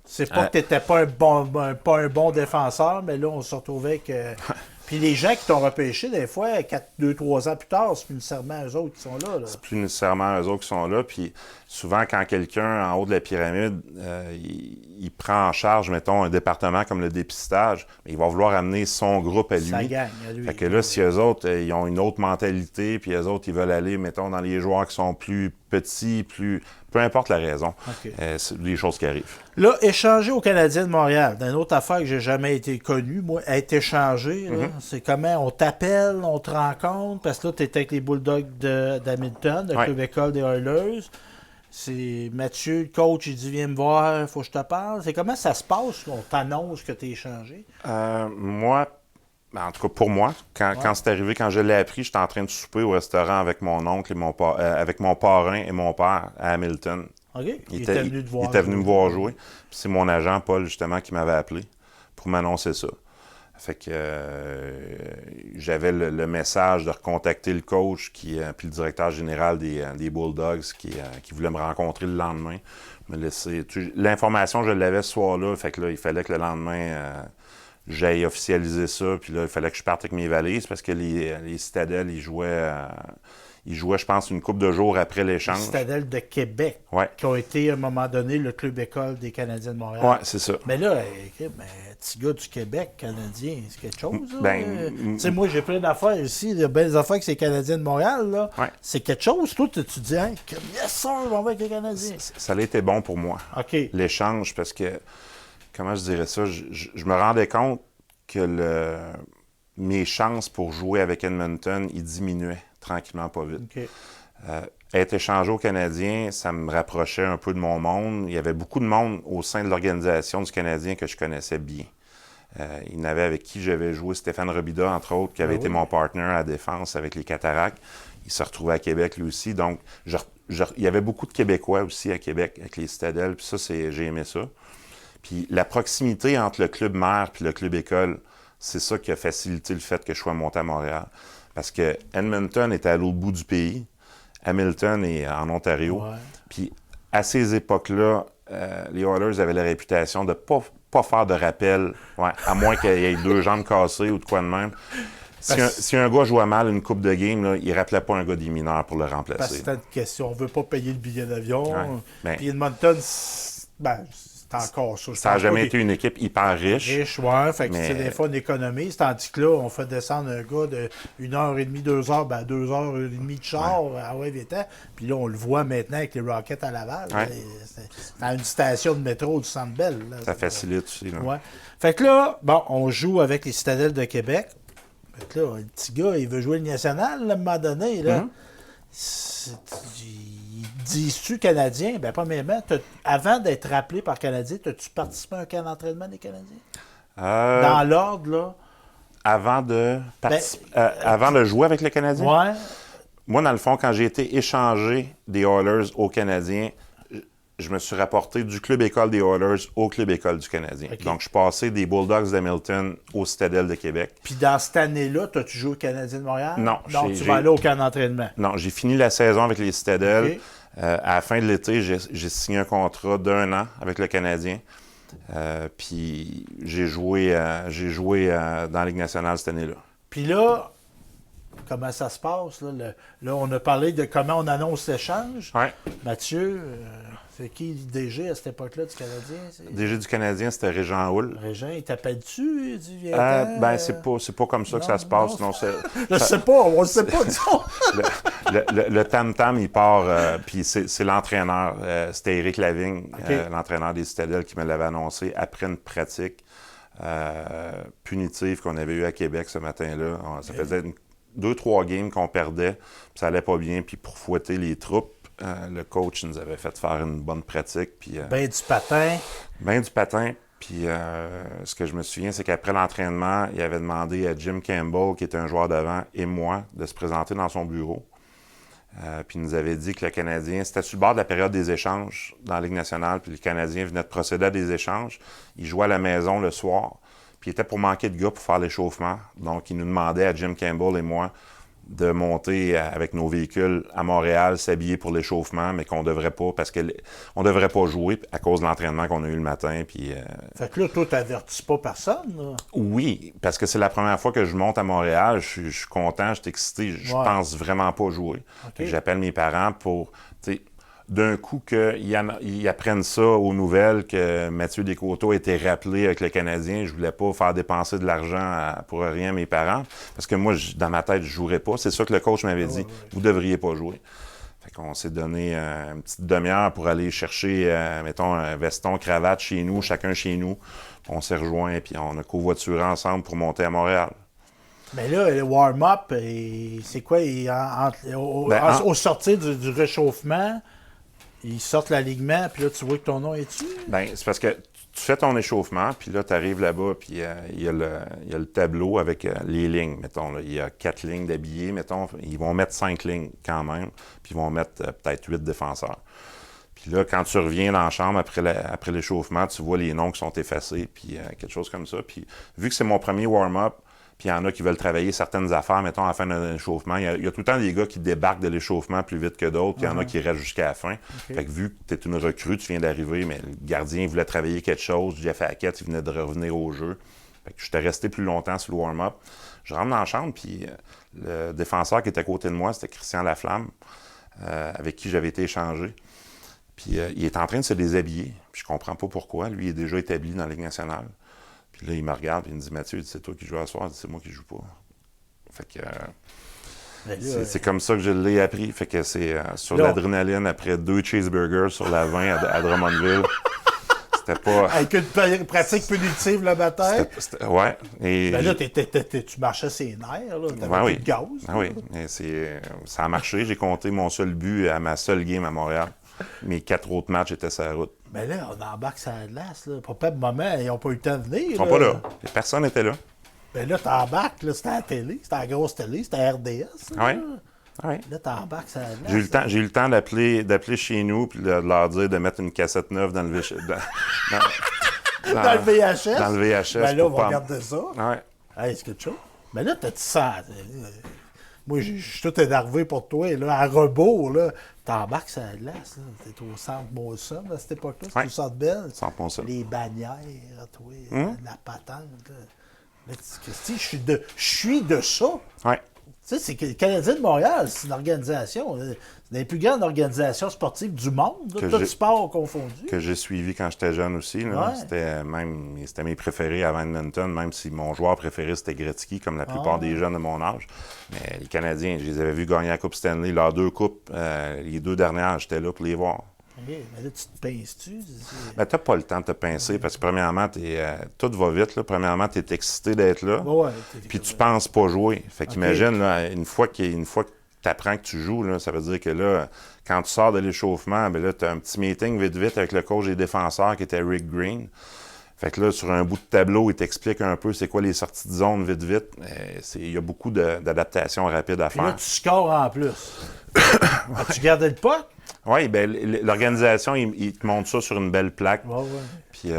Speaker 1: C'est pas que tu n'étais pas un bon défenseur, mais là, on se retrouvait avec Puis les gens qui t'ont repêché, des fois, 2-3 ans plus tard, c'est plus nécessairement eux autres qui sont là.
Speaker 2: C'est plus nécessairement eux autres qui sont là. Puis souvent, quand quelqu'un en haut de la pyramide, il prend en charge, mettons, un département comme le dépistage, il va vouloir amener son groupe à lui.
Speaker 1: Ça gagne à lui.
Speaker 2: Fait que là, si eux autres, ils ont une autre mentalité, puis eux autres, ils veulent aller, mettons, dans les joueurs qui sont plus petits, peu importe la raison, c'est des choses qui arrivent.
Speaker 1: Là, échanger au Canadien de Montréal, d'une autre affaire que j'ai jamais été connu, moi, être échangé, c'est comment on t'appelle, on te rencontre, parce que là, tu étais avec les Bulldogs d'Hamilton, le club école des Oilers. C'est Mathieu, le coach, il dit viens me voir, il faut que je te parle. C'est comment ça se passe qu'on t'annonce que tu es échangé?
Speaker 2: Moi, en tout cas pour moi, quand c'est arrivé, quand je l'ai appris, j'étais en train de souper au restaurant avec mon oncle et avec mon parrain et mon père à Hamilton.
Speaker 1: OK. Il était venu te voir.
Speaker 2: Il était venu me voir jouer. Puis c'est mon agent, Paul, justement, qui m'avait appelé pour m'annoncer ça. Fait que j'avais le message de recontacter le coach puis le directeur général des Bulldogs qui voulait me rencontrer le lendemain. L'information, je l'avais ce soir-là. Fait que là, il fallait que le lendemain, j'aille officialiser ça. Puis là, il fallait que je parte avec mes valises parce que les Citadels, ils jouaient, je pense, une couple de jours après l'échange.
Speaker 1: Les Citadels de Québec, qui ont été, à un moment donné, le club école des Canadiens de Montréal.
Speaker 2: Oui, c'est ça.
Speaker 1: Mais là, petit gars du Québec, Canadien, c'est quelque chose. Tu sais, moi, j'ai plein d'affaires ici, de belles affaires que c'est Canadiens de Montréal. Là.
Speaker 2: Ouais.
Speaker 1: C'est quelque chose. Toi, tu dis, hein, yes, sir, on va avec les Canadiens.
Speaker 2: Ça a été bon pour moi, l'échange, parce que, comment je dirais ça, je me rendais compte que mes chances pour jouer avec Edmonton, ils diminuaient tranquillement, pas vite. Être échangé au Canadien, ça me rapprochait un peu de mon monde. Il y avait beaucoup de monde au sein de l'organisation du Canadien que je connaissais bien. Il y en avait avec qui j'avais joué, Stéphane Robida, entre autres, qui avait été mon partner à la défense avec les Cataractes. Il se retrouvait à Québec, lui aussi. Donc, il y avait beaucoup de Québécois aussi à Québec, avec les Citadels. Puis ça, j'ai aimé ça. Puis la proximité entre le club mère et le club école, c'est ça qui a facilité le fait que je sois monté à Montréal. Parce que Edmonton était à l'autre bout du pays. Hamilton est en Ontario.
Speaker 1: Ouais.
Speaker 2: Puis à ces époques-là, les Oilers avaient la réputation de ne pas faire de rappel, à moins qu'il y ait 2 jambes cassées ou de quoi de même. Si un gars jouait mal une coupe de game, là, il ne rappelait pas un gars des mineurs pour le remplacer.
Speaker 1: Parce que c'était une question. On ne veut pas payer le billet d'avion. Puis Edmonton, c'est encore ça.
Speaker 2: Ça n'a jamais été une équipe hyper riche.
Speaker 1: Ouais. Fait que c'est des fois, on économise. Tandis que là, on fait descendre un gars de 1h30, 2h, 2h30 de char. Viens-t'en. Puis là, on le voit maintenant avec les Rockets à Laval. C'est dans une station de métro du Centre Bell. Là,
Speaker 2: ça facilite aussi. Là.
Speaker 1: Ouais. Fait que là, on joue avec les Citadels de Québec. Fait que là, le petit gars, il veut jouer le national, là, à un moment donné. Là. Dis-tu Canadien? Bien, premièrement, avant d'être rappelé par Canadien, as-tu participé à un camp d'entraînement des Canadiens? Dans l'ordre, là?
Speaker 2: Avant de jouer avec les Canadiens?
Speaker 1: Ouais.
Speaker 2: Moi, dans le fond, quand j'ai été échangé des Oilers aux Canadiens, je me suis rapporté du club école des Oilers au club école du Canadien. Donc, je suis passé des Bulldogs d'Hamilton au Citadel de Québec.
Speaker 1: Puis dans cette année-là, as-tu joué au Canadien de Montréal?
Speaker 2: Non.
Speaker 1: Donc, tu vas aller au camp d'entraînement?
Speaker 2: Non, j'ai fini la saison avec les Citadels. À la fin de l'été, j'ai signé un contrat d'1 an avec le Canadien. Puis j'ai joué dans la Ligue nationale cette année-là.
Speaker 1: Puis là, comment ça se passe? Là, on a parlé de comment on annonce l'échange.
Speaker 2: Ouais.
Speaker 1: Mathieu, c'est qui le DG à cette époque-là du Canadien?
Speaker 2: DG du Canadien, c'était Régent Houle.
Speaker 1: Régent, il t'appelle-tu? Il dit,
Speaker 2: c'est pas comme ça que ça se passe. Non,
Speaker 1: je sais pas, on le sait pas, disons.
Speaker 2: le tam-tam, il part, puis c'est l'entraîneur. C'était Éric Lavigne, l'entraîneur des Citadels, qui me l'avait annoncé après une pratique punitive qu'on avait eue à Québec ce matin-là. Ça faisait 2-3 games qu'on perdait, puis ça allait pas bien. Puis pour fouetter les troupes, le coach nous avait fait faire une bonne pratique. Puis,
Speaker 1: ben du patin.
Speaker 2: Ben du patin. Puis ce que je me souviens, c'est qu'après l'entraînement, il avait demandé à Jim Campbell, qui était un joueur devant, et moi, de se présenter dans son bureau. Puis il nous avait dit que le Canadien, c'était sur le bord de la période des échanges dans la Ligue nationale, puis le Canadien venait de procéder à des échanges. Il jouait à la maison le soir, puis il était pour manquer de gars pour faire l'échauffement. Donc il nous demandait à Jim Campbell et moi de monter avec nos véhicules à Montréal, s'habiller pour l'échauffement, mais qu'on devrait pas, parce qu'on devrait pas jouer à cause de l'entraînement qu'on a eu le matin. Puis,
Speaker 1: Fait que là, toi, t'avertis pas personne, là.
Speaker 2: oui, parce que c'est la première fois que je monte à Montréal. Je suis content, je suis excité. Je pense vraiment pas jouer.
Speaker 1: Okay.
Speaker 2: J'appelle mes parents pour, tu sais, d'un coup qu'ils apprennent ça aux nouvelles que Mathieu Descoteaux a été rappelé avec le Canadien. Je voulais pas faire dépenser de l'argent pour rien à mes parents. Parce que moi, dans ma tête, je jouerais pas. C'est ça que le coach m'avait dit. Vous devriez pas jouer. Fait qu'on s'est donné une petite demi-heure pour aller chercher, mettons, un veston, cravate chez nous, chacun chez nous. On s'est rejoints, puis on a covoituré ensemble pour monter à Montréal.
Speaker 1: Mais là, le warm-up, c'est quoi? Au sortir du réchauffement, ils sortent l'alignement, puis là, tu vois que ton nom est dessus?
Speaker 2: Bien, c'est parce que tu fais ton échauffement, puis là, tu arrives là-bas, puis il y a le tableau avec les lignes, mettons. Là. Il y a 4 lignes d'habillés, mettons. Ils vont mettre 5 lignes quand même, puis ils vont mettre peut-être 8 défenseurs. Puis là, quand tu reviens dans la chambre après l'échauffement, tu vois les noms qui sont effacés, puis quelque chose comme ça. Puis vu que c'est mon premier warm-up, puis il y en a qui veulent travailler certaines affaires, mettons, à la fin de l'échauffement. Il y a tout le temps des gars qui débarquent de l'échauffement plus vite que d'autres, puis il y en a qui restent jusqu'à la fin. Okay. Fait que vu que tu es une recrue, tu viens d'arriver, mais le gardien voulait travailler quelque chose, Jeff Hackett, il venait de revenir au jeu. Fait que j'étais resté plus longtemps sur le warm-up. Je rentre dans la chambre, puis le défenseur qui était à côté de moi, c'était Christian Laflamme, avec qui j'avais été échangé. Puis il est en train de se déshabiller, puis je comprends pas pourquoi. Lui, il est déjà établi dans la Ligue nationale. Puis là, il me regarde et il me dit « Mathieu, c'est toi qui joues à soir. » C'est moi qui joue pas. Fait que c'est comme ça que je l'ai appris. Fait que c'est sur l'adrénaline après 2 cheeseburgers sur la 20 à Drummondville. C'était pas...
Speaker 1: Avec une pratique punitive le matin.
Speaker 2: Ouais. Et
Speaker 1: ben là, tu marchais ses nerfs. Là. T'avais plus de gaz.
Speaker 2: Oui. Et ça a marché. J'ai compté mon seul but à ma seule game à Montréal. Mes 4 autres matchs étaient sur la route.
Speaker 1: Mais là, on embarque sur la glace. Là. Pas de moment, ils n'ont pas eu le temps de venir.
Speaker 2: Ils sont pas là. Personne n'était là.
Speaker 1: Mais là, t'embarques, là, c'était à la télé, c'était à la grosse télé, c'était à RDS.
Speaker 2: Oui. Ouais.
Speaker 1: Là, t'embarques sur la glace.
Speaker 2: J'ai eu le temps d'appeler chez nous et de leur dire de mettre une cassette neuve dans le VHS.
Speaker 1: Dans le VHS?
Speaker 2: Dans le VHS.
Speaker 1: Ben là, on va regarder ça.
Speaker 2: Ouais.
Speaker 1: Hey, c'est quelque chose. Mais là, t'as-tu ça? Moi, je suis tout énervé pour toi. Là, à rebours, là, t'embarques sur la glace. T'es au centre Molson à cette époque-là. C'est au centre Bell.
Speaker 2: Centre Molson.
Speaker 1: Les bannières, toi, la patente. Là. Je suis de ça.
Speaker 2: Ouais.
Speaker 1: Tu sais, c'est que le Canadien de Montréal, c'est une organisation. C'est la plus grande organisation sportive du monde, là, tout sport confondu.
Speaker 2: Que j'ai suivi quand j'étais jeune aussi. Là.
Speaker 1: Ouais.
Speaker 2: C'était mes préférés à Edmonton, même si mon joueur préféré, c'était Gretzky, comme la plupart des jeunes de mon âge. Mais les Canadiens, je les avais vus gagner la Coupe Stanley. Leurs 2 coupes, les 2 dernières, j'étais là pour les voir.
Speaker 1: Okay, mais là, tu te pinces-tu?
Speaker 2: Ben, t'as pas le temps de te pincer parce que, premièrement, tout va vite. Là. Premièrement, t'es excité d'être là.
Speaker 1: Ouais,
Speaker 2: puis tu penses pas jouer. Fait qu'imagine, là, une fois que tu apprends que tu joues, là, ça veut dire que là, quand tu sors de l'échauffement, ben là, tu as un petit meeting vite avec le coach des défenseurs qui était Rick Green. Fait que là, sur un bout de tableau, il t'explique un peu c'est quoi les sorties de zone vite. Il y a beaucoup d'adaptations rapides à faire.
Speaker 1: Puis là, tu scores en plus. Tu gardais le puck?
Speaker 2: Oui, bien, l'organisation, il te montre ça sur une belle plaque.
Speaker 1: Ouais.
Speaker 2: Puis,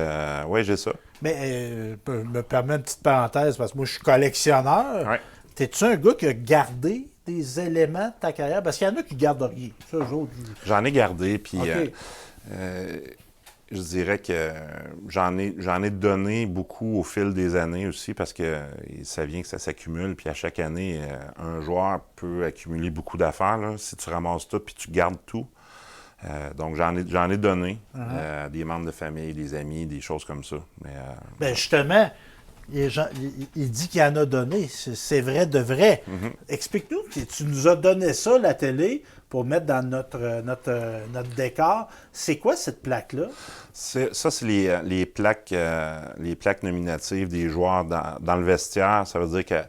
Speaker 2: oui, j'ai ça.
Speaker 1: Mais, me permets une petite parenthèse, parce que moi, je suis collectionneur.
Speaker 2: Ouais.
Speaker 1: T'es-tu un gars qui a gardé des éléments de ta carrière? Parce qu'il y en a qui gardent rien. Ça,
Speaker 2: J'en ai gardé, puis
Speaker 1: okay.
Speaker 2: Je dirais que j'en ai donné beaucoup au fil des années aussi, parce que ça vient que ça s'accumule, puis à chaque année, un joueur peut accumuler beaucoup d'affaires, là, si tu ramasses tout, puis tu gardes tout. Donc, j'en ai donné des membres de famille, des amis, des choses comme ça. Mais,
Speaker 1: ben justement, il dit qu'il en a donné. C'est vrai de vrai. Mm-hmm. Explique-nous, tu nous as donné ça, la télé, pour mettre dans notre décor. C'est quoi cette plaque-là?
Speaker 2: C'est les plaques nominatives des joueurs dans le vestiaire. Ça veut dire que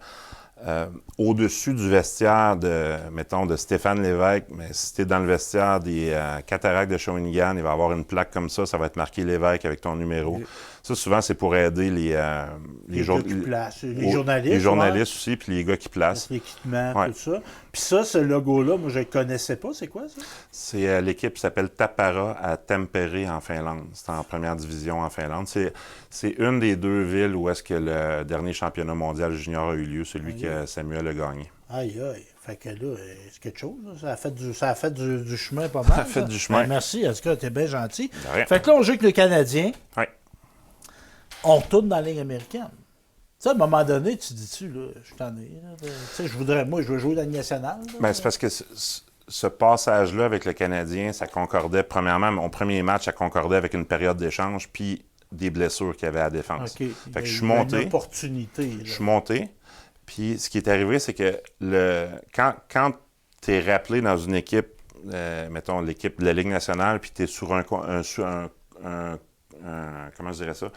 Speaker 2: au-dessus du vestiaire de Stéphane Lévesque, mais si tu es dans le vestiaire des Cataractes de Shawinigan, il va y avoir une plaque comme ça va être marqué Lévesque avec ton numéro. Oui. Ça, souvent, c'est pour aider les journalistes aussi, puis les gars qui placent.
Speaker 1: L'équipement, tout ça. Puis ça, ce logo-là, moi, je ne le connaissais pas. C'est quoi, ça?
Speaker 2: C'est l'équipe qui s'appelle Tappara à Tampere, en Finlande. C'est en première division en Finlande. C'est une des 2 villes où est-ce que le dernier championnat mondial junior a eu lieu, celui que Samuel a gagné.
Speaker 1: Aïe. Fait que là, c'est quelque chose. Là. Ça a fait du chemin pas mal.
Speaker 2: Ça a fait du chemin.
Speaker 1: Ben, merci, en tout cas, t'es bien gentil.
Speaker 2: Ouais.
Speaker 1: Fait que là, on joue avec le Canadien.
Speaker 2: Oui.
Speaker 1: On retourne dans la Ligue américaine. Tu sais, à un moment donné, tu dis-tu, là, je t'en ai. Tu sais, je veux jouer dans la Ligue nationale. Là.
Speaker 2: Ben, c'est parce que ce passage-là avec le Canadien, ça concordait, premièrement, mon premier match, ça concordait avec une période d'échange, puis des blessures qu'il y avait à la défense.
Speaker 1: OK.
Speaker 2: Fait que je suis monté.
Speaker 1: Une opportunité.
Speaker 2: Je suis monté. Puis ce qui est arrivé, c'est que quand tu es rappelé dans une équipe, mettons l'équipe de la Ligue nationale, puis tu es sur comment je dirais ça?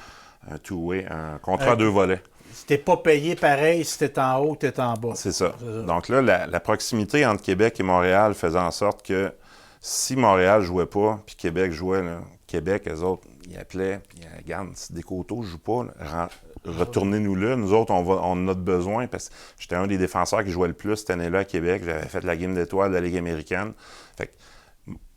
Speaker 2: Un two-way, un contrat à 2 volets.
Speaker 1: Si t'es pas payé pareil, si t'es en haut, t'es en bas.
Speaker 2: C'est ça. Donc là, la proximité entre Québec et Montréal faisait en sorte que si Montréal jouait pas, puis Québec jouait, là, Québec, eux autres, ils appelaient, puis regarde, si des coteaux ne jouent pas, là, retournez-nous là. Nous autres, on a notre besoin, parce que j'étais un des défenseurs qui jouait le plus cette année-là à Québec. J'avais fait la game d'étoiles de la Ligue américaine. Fait que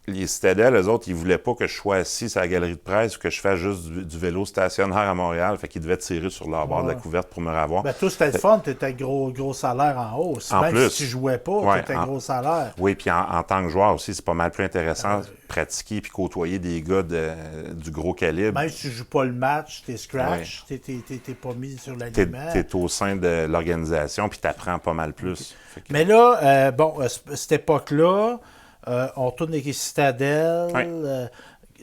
Speaker 2: les Citadels, eux autres, ils voulaient pas que je sois assis à la galerie de presse ou que je fasse juste du vélo stationnaire à Montréal. Fait qu'ils devaient tirer sur leur bord de la couverte pour me revoir.
Speaker 1: Ben, toi, c'était le fun, t'étais gros salaire en haut. Même
Speaker 2: plus,
Speaker 1: si tu jouais pas, t'étais gros salaire.
Speaker 2: Oui, puis en tant que joueur aussi, c'est pas mal plus intéressant de pratiquer puis côtoyer des gars du gros calibre.
Speaker 1: Même si tu joues pas le match, t'es scratch, t'es pas mis sur l'alignement.
Speaker 2: T'es au sein de l'organisation puis t'apprends pas mal plus.
Speaker 1: Okay. Mais là, cette époque-là, on tourne avec les Citadels.
Speaker 2: Oui.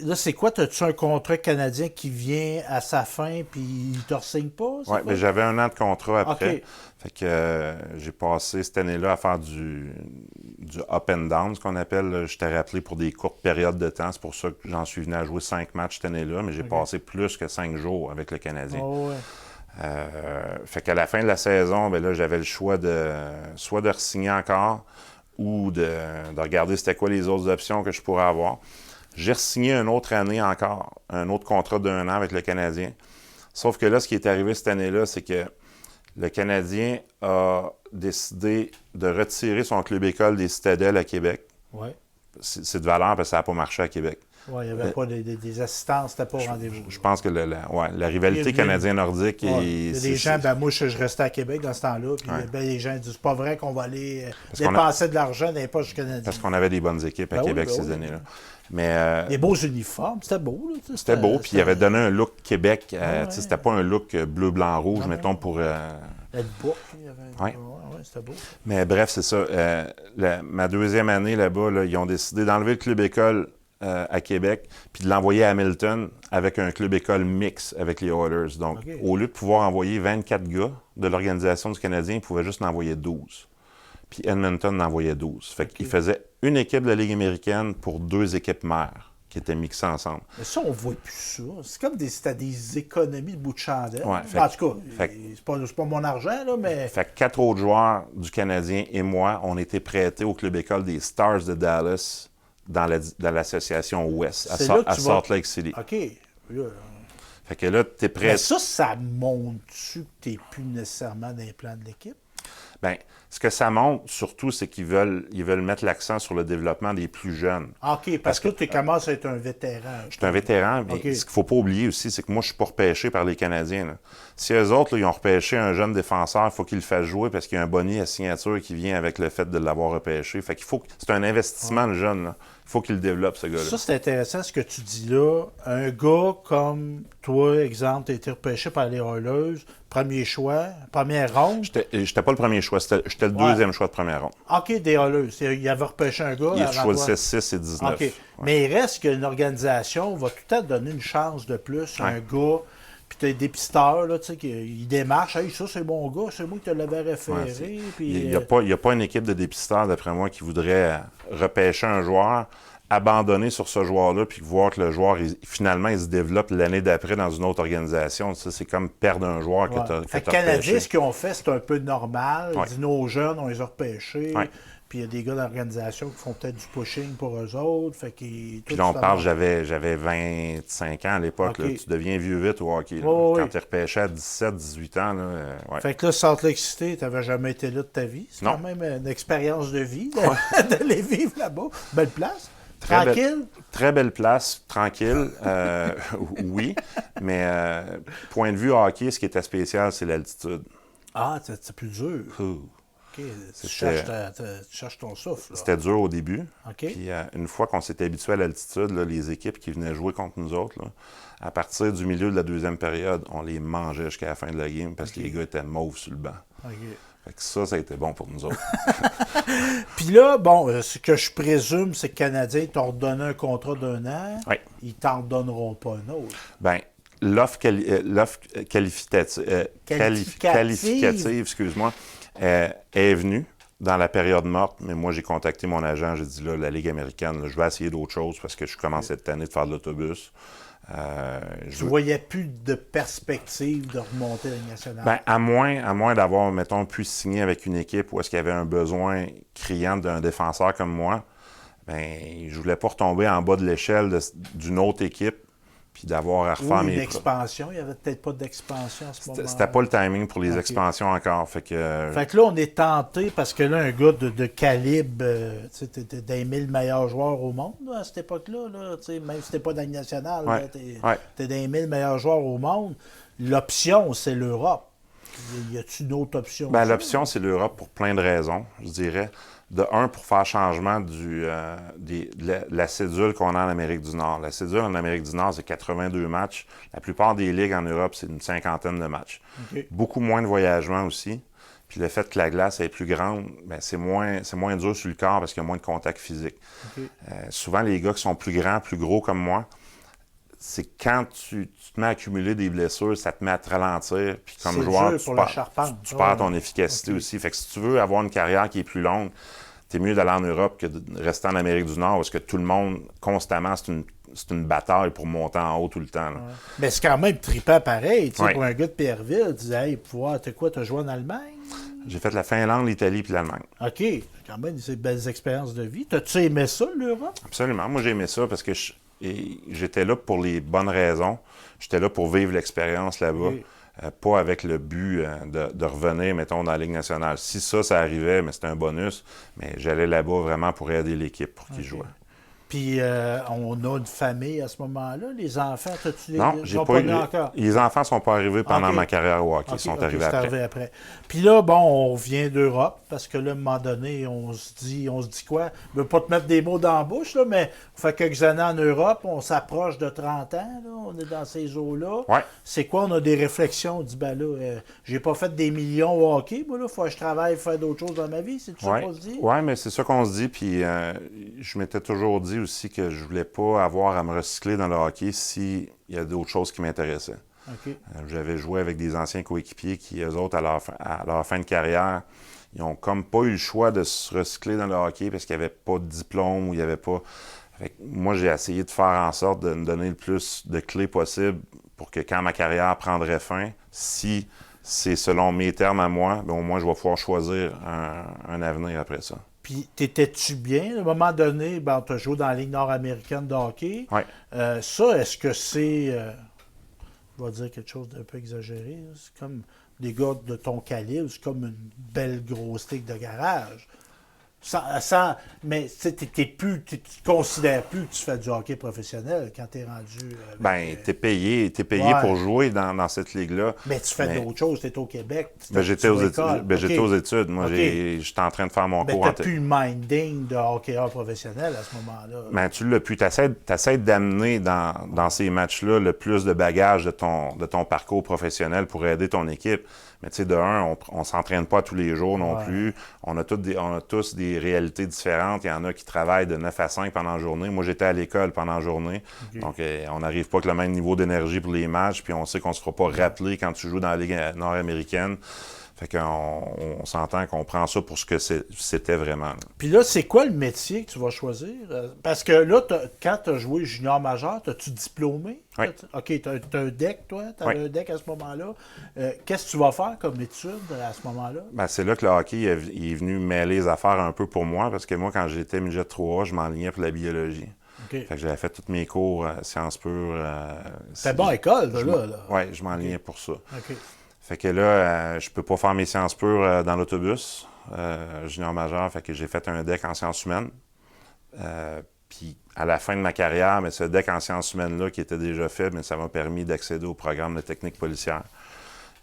Speaker 1: Là, c'est quoi? As-tu un contrat canadien qui vient à sa fin puis il ne te re-signe pas?
Speaker 2: Oui, mais j'avais 1 an de contrat après.
Speaker 1: Okay.
Speaker 2: Fait que j'ai passé cette année-là à faire du up and down, ce qu'on appelle. J'étais rappelé pour des courtes périodes de temps. C'est pour ça que j'en suis venu à jouer 5 matchs cette année-là, mais j'ai passé plus que 5 jours avec le Canadien.
Speaker 1: Oh, ouais.
Speaker 2: Fait qu'à la fin de la saison, ben là, j'avais le choix soit de re-signer encore ou de regarder c'était quoi les autres options que je pourrais avoir. J'ai re-signé une autre année encore, un autre contrat d'1 an avec le Canadien. Sauf que là, ce qui est arrivé cette année-là, c'est que le Canadien a décidé de retirer son club école des Citadels à Québec.
Speaker 1: Ouais.
Speaker 2: C'est de valeur parce que ça n'a pas marché à Québec.
Speaker 1: Oui, il n'y avait pas des assistants, c'était pas au rendez-vous.
Speaker 2: Je pense que la rivalité canadien-nordique
Speaker 1: est... Il y a des gens, moi je restais à Québec dans ce temps-là, puis les gens disent c'est pas vrai qu'on va aller dépenser de l'argent dans les poches du Canadien.
Speaker 2: Parce qu'on avait des bonnes équipes à Québec ces années-là. Mais,
Speaker 1: des beaux uniformes, c'était beau. Là,
Speaker 2: c'était beau, puis il avait donné un look Québec. C'était pas un look bleu, blanc, rouge, mettons, pour...
Speaker 1: Le book, il y avait... c'était beau.
Speaker 2: Mais bref, c'est ça. Ma deuxième année là-bas, là, ils ont décidé d'enlever le club école à Québec, puis de l'envoyer à Hamilton avec un club école mix avec les Oilers. Donc, au lieu de pouvoir envoyer 24 gars de l'organisation du Canadien, ils pouvaient juste en envoyer 12. Puis Edmonton en envoyait 12. Fait qu'il faisait une équipe de la Ligue américaine pour 2 équipes mères qui étaient mixées ensemble.
Speaker 1: Mais ça, on ne voit plus ça. C'est comme c'était des économies de bout de chandelle.
Speaker 2: Ouais,
Speaker 1: en tout cas, c'est pas mon argent, là, mais...
Speaker 2: Fait que 4 autres joueurs du Canadien et moi, on était prêtés au club école des Stars de Dallas dans l'association Ouest, à Salt Lake City.
Speaker 1: OK. Là,
Speaker 2: fait que là, t'es prêt...
Speaker 1: Mais ça montre-tu que t'es plus nécessairement dans les plans de l'équipe?
Speaker 2: Bien, ce que ça montre, surtout, c'est qu'ils veulent mettre l'accent sur le développement des plus jeunes.
Speaker 1: OK, parce que tu commences à être un vétéran.
Speaker 2: Je suis un vétéran, mais ce qu'il ne faut pas oublier aussi, c'est que moi, je ne suis pas repêché par les Canadiens. Là. Si eux autres, là, ils ont repêché un jeune défenseur, il faut qu'ils le fassent jouer parce qu'il y a un bonus à signature qui vient avec le fait de l'avoir repêché. Fait qu'il faut... C'est un investissement, le jeune. Là. Il faut qu'il le développe, ce gars-là.
Speaker 1: Ça, c'est intéressant ce que tu dis là. Un gars comme toi, exemple, tu as été repêché par les Oilers, premier choix, première ronde.
Speaker 2: J'étais pas le premier choix, j'étais le deuxième choix de première ronde.
Speaker 1: OK, des Oilers. Il avait repêché un gars.
Speaker 2: Il choisissait 6 et 19.
Speaker 1: OK.
Speaker 2: Ouais.
Speaker 1: Mais il reste qu'une organisation va tout le temps donner une chance de plus à un gars. Puis tu as des dépisteurs, là, tu sais, qui démarchent. Hey, ça, c'est mon gars, c'est moi qui te l'avais référé.
Speaker 2: Il n'y a pas une équipe de dépisteurs, d'après moi, qui voudrait repêcher un joueur, abandonner sur ce joueur-là, puis voir que le joueur, finalement, il se développe l'année d'après dans une autre organisation. Ça, c'est comme perdre un joueur que tu as repêché.
Speaker 1: Les Canadiens, ce qu'ils ont fait, c'est un peu normal. Ils disent, nos jeunes, on les a repêchés. Puis il y a des gars dans l'organisation qui font peut-être du pushing pour eux autres.
Speaker 2: Puis là, on parle, j'avais 25 ans à l'époque.
Speaker 1: Okay.
Speaker 2: Tu deviens vieux vite au hockey. Quand tu es repêché à 17, 18 ans. Là,
Speaker 1: Fait que là, Salt Lake City, tu n'avais jamais été là de ta vie. C'est quand même une expérience de vie d'aller vivre là-bas. Belle place. Tranquille?
Speaker 2: Très belle place, tranquille. Oui. Mais point de vue hockey, ce qui était spécial, c'est l'altitude.
Speaker 1: Ah, c'est plus dur. OK. Tu cherches ton souffle. Là.
Speaker 2: C'était dur au début.
Speaker 1: OK.
Speaker 2: Puis une fois qu'on s'était habitué à l'altitude, là, les équipes qui venaient jouer contre nous autres, là, à partir du milieu de la deuxième période, on les mangeait jusqu'à la fin de la game parce que les gars étaient mauves sur le banc.
Speaker 1: OK.
Speaker 2: Fait que ça a été bon pour nous autres.
Speaker 1: Puis là, bon, ce que je présume, c'est que les Canadiens t'ont donné un contrat d'1 an.
Speaker 2: Oui.
Speaker 1: Ils t'en donneront pas un autre.
Speaker 2: Bien, l'offre qualificative, excuse-moi, est venue dans la période morte, mais moi, j'ai contacté mon agent, j'ai dit, là, la Ligue américaine, là, je vais essayer d'autres choses parce que je commence cette année de faire de l'autobus.
Speaker 1: Tu voyais plus de perspective de remonter à la Ligue nationale?
Speaker 2: Bien, à moins d'avoir, mettons, pu signer avec une équipe où est-ce qu'il y avait un besoin criant d'un défenseur comme moi, bien, je voulais pas retomber en bas de l'échelle d'une autre équipe puis d'avoir à refaire mes...
Speaker 1: une expansion. Il n'y avait peut-être pas d'expansion à ce moment-là.
Speaker 2: C'était pas le timing pour les expansions encore. Fait que
Speaker 1: là, on est tenté parce que là, un gars de calibre, tu sais, t'es des 1000 meilleurs joueurs au monde là, à cette époque-là. Là, même si t'es pas dans la Ligue nationale,
Speaker 2: ouais,
Speaker 1: là, t'es des 1000 meilleurs joueurs au monde. L'option, c'est l'Europe. Y a-t-il une autre option?
Speaker 2: Ben, l'option, c'est l'Europe pour plein de raisons, je dirais. De un, pour faire changement de la cédule qu'on a en Amérique du Nord. La cédule en Amérique du Nord, c'est 82 matchs. La plupart des ligues en Europe, c'est une cinquantaine de matchs.
Speaker 1: Okay.
Speaker 2: Beaucoup moins de voyagement aussi. Puis le fait que la glace est plus grande, ben c'est moins dur sur le corps parce qu'il y a moins de contact physique.
Speaker 1: Okay.
Speaker 2: Souvent, les gars qui sont plus grands, plus gros comme moi, c'est quand tu te mets à accumuler des blessures, ça te met à te ralentir. Puis comme joueur, tu perds ton efficacité aussi. Fait que si tu veux avoir une carrière qui est plus longue, t'es mieux d'aller en Europe que de rester en Amérique du Nord parce que tout le monde, constamment, c'est une bataille pour monter en haut tout le temps. Là.
Speaker 1: Ouais. Mais c'est quand même trippant pareil. Ouais. Pour un gars de Pierreville, tu disais, hey, t'as joué en Allemagne?
Speaker 2: J'ai fait la Finlande, l'Italie puis l'Allemagne.
Speaker 1: OK. Quand même, des belles expériences de vie. T'as-tu aimé ça, l'Europe?
Speaker 2: Absolument. Moi, j'ai aimé ça parce que j'étais là pour les bonnes raisons. J'étais là pour vivre l'expérience là-bas. Oui. Pas avec le but de revenir, mettons, dans la Ligue nationale. Si ça arrivait, mais c'était un bonus, mais j'allais là-bas vraiment pour aider l'équipe pour qu'ils jouaient.
Speaker 1: Puis, on a une famille à ce moment-là. Les enfants, t'as-tu
Speaker 2: non, j'ai pas eu encore? Les enfants ne sont pas arrivés pendant ma carrière au hockey. Ils sont arrivés après.
Speaker 1: Puis là, bon, on revient d'Europe, parce que là, à un moment donné, on se dit quoi? Je ne veux pas te mettre des mots dans la bouche, là, mais on fait quelques années en Europe, on s'approche de 30 ans, là, on est dans ces eaux-là.
Speaker 2: Ouais.
Speaker 1: C'est quoi? On a des réflexions, on dit, ben là, j'ai pas fait des millions au hockey, moi, là, faut que je travaille, faire d'autres choses dans ma vie, c'est tout ça qu'on se dit?
Speaker 2: Oui, mais c'est ça qu'on se dit, puis je m'étais toujours dit aussi que je voulais pas avoir à me recycler dans le hockey s'il y a d'autres choses qui m'intéressaient.
Speaker 1: Okay.
Speaker 2: J'avais joué avec des anciens coéquipiers qui, eux autres, à leur fin de carrière, ils ont comme pas eu le choix de se recycler dans le hockey parce qu'il n'y avait pas de diplôme ou il n'y avait pas... Fait que moi, j'ai essayé de faire en sorte de me donner le plus de clés possible pour que quand ma carrière prendrait fin, si c'est selon mes termes à moi, bien, au moins, je vais pouvoir choisir un avenir après ça.
Speaker 1: Puis, t'étais-tu bien? À un moment donné, ben, tu as joué dans la Ligue nord-américaine de hockey.
Speaker 2: Oui.
Speaker 1: Ça, est-ce que c'est... je vais dire quelque chose d'un peu exagéré. C'est comme des gars de ton calibre, c'est comme une belle grosse ligue de garage. Mais tu ne considères plus que tu fais du hockey professionnel quand tu es rendu...
Speaker 2: Bien, tu es payé pour jouer dans cette ligue-là.
Speaker 1: Mais tu fais d'autres choses, tu es au Québec.
Speaker 2: J'étais aux études. Moi, j'étais en train de faire mon cours.
Speaker 1: Mais tu n'as plus le minding de hockeyeur professionnel à ce moment-là.
Speaker 2: Ben, tu l'as plus. Tu essaies d'amener dans ces matchs-là le plus de bagages de ton parcours professionnel pour aider ton équipe. Mais tu sais, de un, on s'entraîne pas tous les jours non plus. On a tous des réalités différentes. Il y en a qui travaillent de 9 à 5 pendant la journée. Moi, j'étais à l'école pendant la journée. Okay. Donc, on n'arrive pas avec le même niveau d'énergie pour les matchs. Puis on sait qu'on ne se fera pas rappeler quand tu joues dans la Ligue nord-américaine. Fait qu'on s'entend qu'on prend ça pour ce que c'était vraiment.
Speaker 1: Puis là, c'est quoi le métier que tu vas choisir? Parce que là, quand tu as joué junior majeur, as-tu diplômé?
Speaker 2: Oui.
Speaker 1: OK, tu as un deck, toi? Tu as un deck à ce moment-là. Qu'est-ce que tu vas faire comme étude à ce moment-là?
Speaker 2: Ben, c'est là que le hockey est venu mêler les affaires un peu pour moi. Parce que moi, quand j'étais midget 3A, je m'enlignais pour la biologie.
Speaker 1: Okay.
Speaker 2: Fait que j'avais fait tous mes cours sciences pures.
Speaker 1: C'était bonne école, là.
Speaker 2: Oui, je m'enlignais pour ça.
Speaker 1: OK.
Speaker 2: Fait que là, je peux pas faire mes sciences pures dans l'autobus, junior majeur, fait que j'ai fait un deck en sciences humaines. Puis à la fin de ma carrière, mais ce deck en sciences humaines-là qui était déjà fait, mais ça m'a permis d'accéder au programme de technique policière.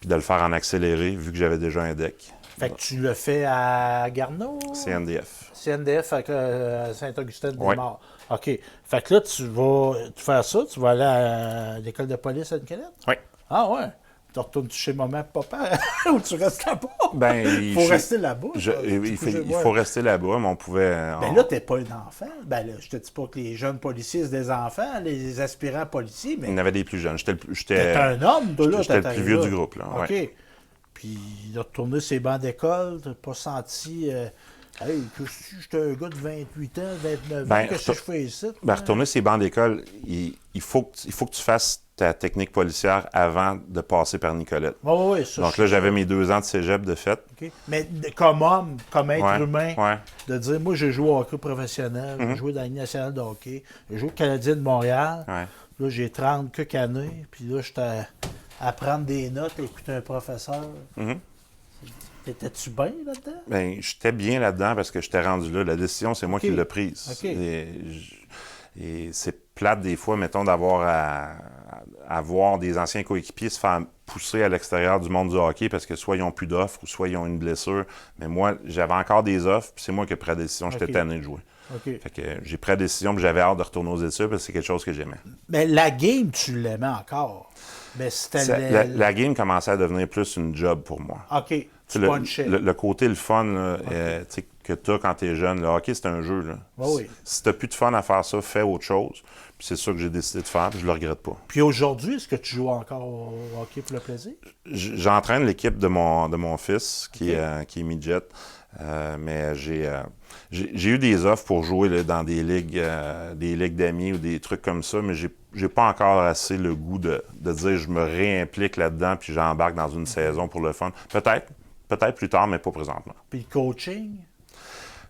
Speaker 2: Puis de le faire en accéléré, vu que j'avais déjà un deck.
Speaker 1: Fait que tu le fais à Garneau?
Speaker 2: CNDF.
Speaker 1: CNDF à Saint-Augustin-des-Mares.
Speaker 2: Oui.
Speaker 1: OK. Fait que là, tu vas faire ça, tu vas aller à l'école de police à Nicolette?
Speaker 2: Oui.
Speaker 1: Ah ouais. Tu retournes chez maman et papa ou tu restes là-bas?
Speaker 2: Ben,
Speaker 1: il faut rester là-bas.
Speaker 2: Il faut rester là-bas, mais on pouvait...
Speaker 1: Ben là, t'es pas un enfant. Ben là, je te dis pas que les jeunes policiers, c'est des enfants, les aspirants policiers, mais...
Speaker 2: Il y en avait des plus jeunes.
Speaker 1: T'es un homme, toi, là.
Speaker 2: J'étais le plus vieux du groupe, là.
Speaker 1: OK.
Speaker 2: Ouais.
Speaker 1: Puis, il a retourné ses bancs d'école, t'as pas senti... hey, que si j'étais un gars de 28 ans, 29 ans, qu'est-ce que je fais ici?
Speaker 2: Ben, retourner ses bancs d'école, il faut que tu fasses ta technique policière avant de passer par Nicolette.
Speaker 1: Oui, ça.
Speaker 2: Donc là, j'avais mes 2 ans de cégep de fait.
Speaker 1: Okay. Mais comme homme, comme être humain,
Speaker 2: ouais.
Speaker 1: de dire, moi, j'ai joué au hockey professionnel, j'ai joué dans la Ligue nationale de hockey, j'ai joué au Canadien de Montréal.
Speaker 2: Ouais.
Speaker 1: Là, j'ai 30 quelques années, puis là, j'étais à prendre des notes, à écouter un professeur. T'étais-tu bien là-dedans?
Speaker 2: Bien, j'étais bien là-dedans parce que j'étais rendu là. La décision, c'est moi qui l'ai prise.
Speaker 1: Okay.
Speaker 2: Et c'est plate des fois, mettons, d'avoir à voir des anciens coéquipiers se faire pousser à l'extérieur du monde du hockey parce que soit ils n'ont plus d'offres ou soit ils ont une blessure. Mais moi, j'avais encore des offres, puis c'est moi qui ai pris la décision. J'étais tanné de jouer. Fait que j'ai pris la décision, puis j'avais hâte de retourner aux études parce que c'est quelque chose que j'aimais.
Speaker 1: Mais la game, tu l'aimais encore. Mais c'était
Speaker 2: la game commençait à devenir plus une job pour moi.
Speaker 1: OK.
Speaker 2: Le côté, le fun là, que tu as quand tu es jeune, le hockey, c'est un jeu. Là.
Speaker 1: Oui.
Speaker 2: Si tu n'as plus de fun à faire ça, fais autre chose. Puis c'est ça que j'ai décidé de faire, puis je le regrette pas.
Speaker 1: Puis aujourd'hui, est-ce que tu joues encore au hockey pour le plaisir?
Speaker 2: J'entraîne l'équipe de mon fils, qui est midget. Mais j'ai eu des offres pour jouer là, dans des ligues d'amis ou des trucs comme ça, mais j'ai pas encore assez le goût de dire je me réimplique là-dedans puis j'embarque dans une saison pour le fun. Peut-être plus tard, mais pas présentement.
Speaker 1: Puis le coaching?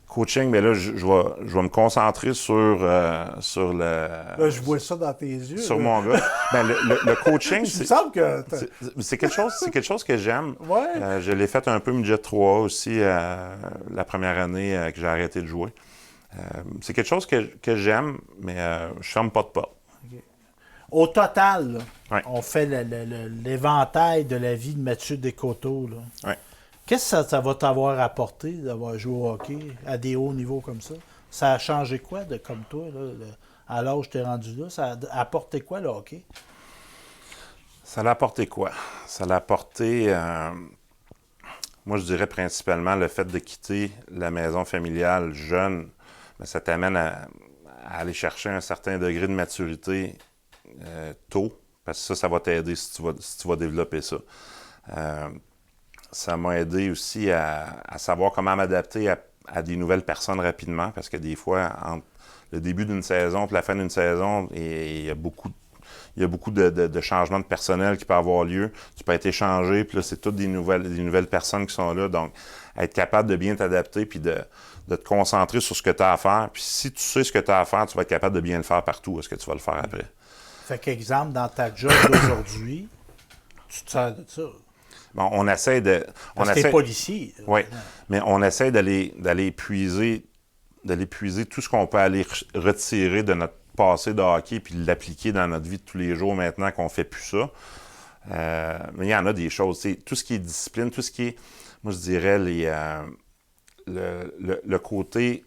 Speaker 2: Coaching, mais là, je vais me concentrer sur le...
Speaker 1: Là, je vois ça dans tes yeux.
Speaker 2: Sur mon gars. Ben, le coaching,
Speaker 1: il me semble que...
Speaker 2: c'est quelque chose que j'aime.
Speaker 1: Ouais.
Speaker 2: Je l'ai fait un peu midget 3 aussi la première année que j'ai arrêté de jouer. C'est quelque chose que j'aime, mais je ferme pas de porte.
Speaker 1: Okay. Au total,
Speaker 2: là,
Speaker 1: on fait l'éventail de la vie de Mathieu Descoteaux. Là.
Speaker 2: Ouais.
Speaker 1: Qu'est-ce que ça va t'avoir apporté d'avoir joué au hockey à des hauts niveaux comme ça? Ça a changé quoi de comme toi, là, à l'âge que tu es rendu là? Ça a apporté quoi le hockey?
Speaker 2: Ça l'a apporté quoi? Ça l'a apporté, moi je dirais principalement le fait de quitter la maison familiale jeune. Bien, ça t'amène à aller chercher un certain degré de maturité tôt, parce que ça va t'aider si tu vas développer ça. Ça m'a aidé aussi à savoir comment m'adapter à des nouvelles personnes rapidement, parce que des fois, entre le début d'une saison et la fin d'une saison, il y a beaucoup de changements de personnel qui peuvent avoir lieu. Tu peux être échangé, puis là, c'est toutes des nouvelles personnes qui sont là. Donc, être capable de bien t'adapter puis de te concentrer sur ce que tu as à faire. Puis si tu sais ce que tu as à faire, tu vas être capable de bien le faire partout. Est-ce que tu vas le faire après?
Speaker 1: Fait qu'exemple, dans ta job d'aujourd'hui, tu te sers de ça.
Speaker 2: Bon, on essaie de...
Speaker 1: Parce que t'es policier.
Speaker 2: Oui, mais on essaie d'aller puiser tout ce qu'on peut aller retirer de notre passé de hockey puis l'appliquer dans notre vie de tous les jours maintenant qu'on fait plus ça. Mais il y en a des choses. Tout ce qui est discipline, tout ce qui est, moi je dirais, le côté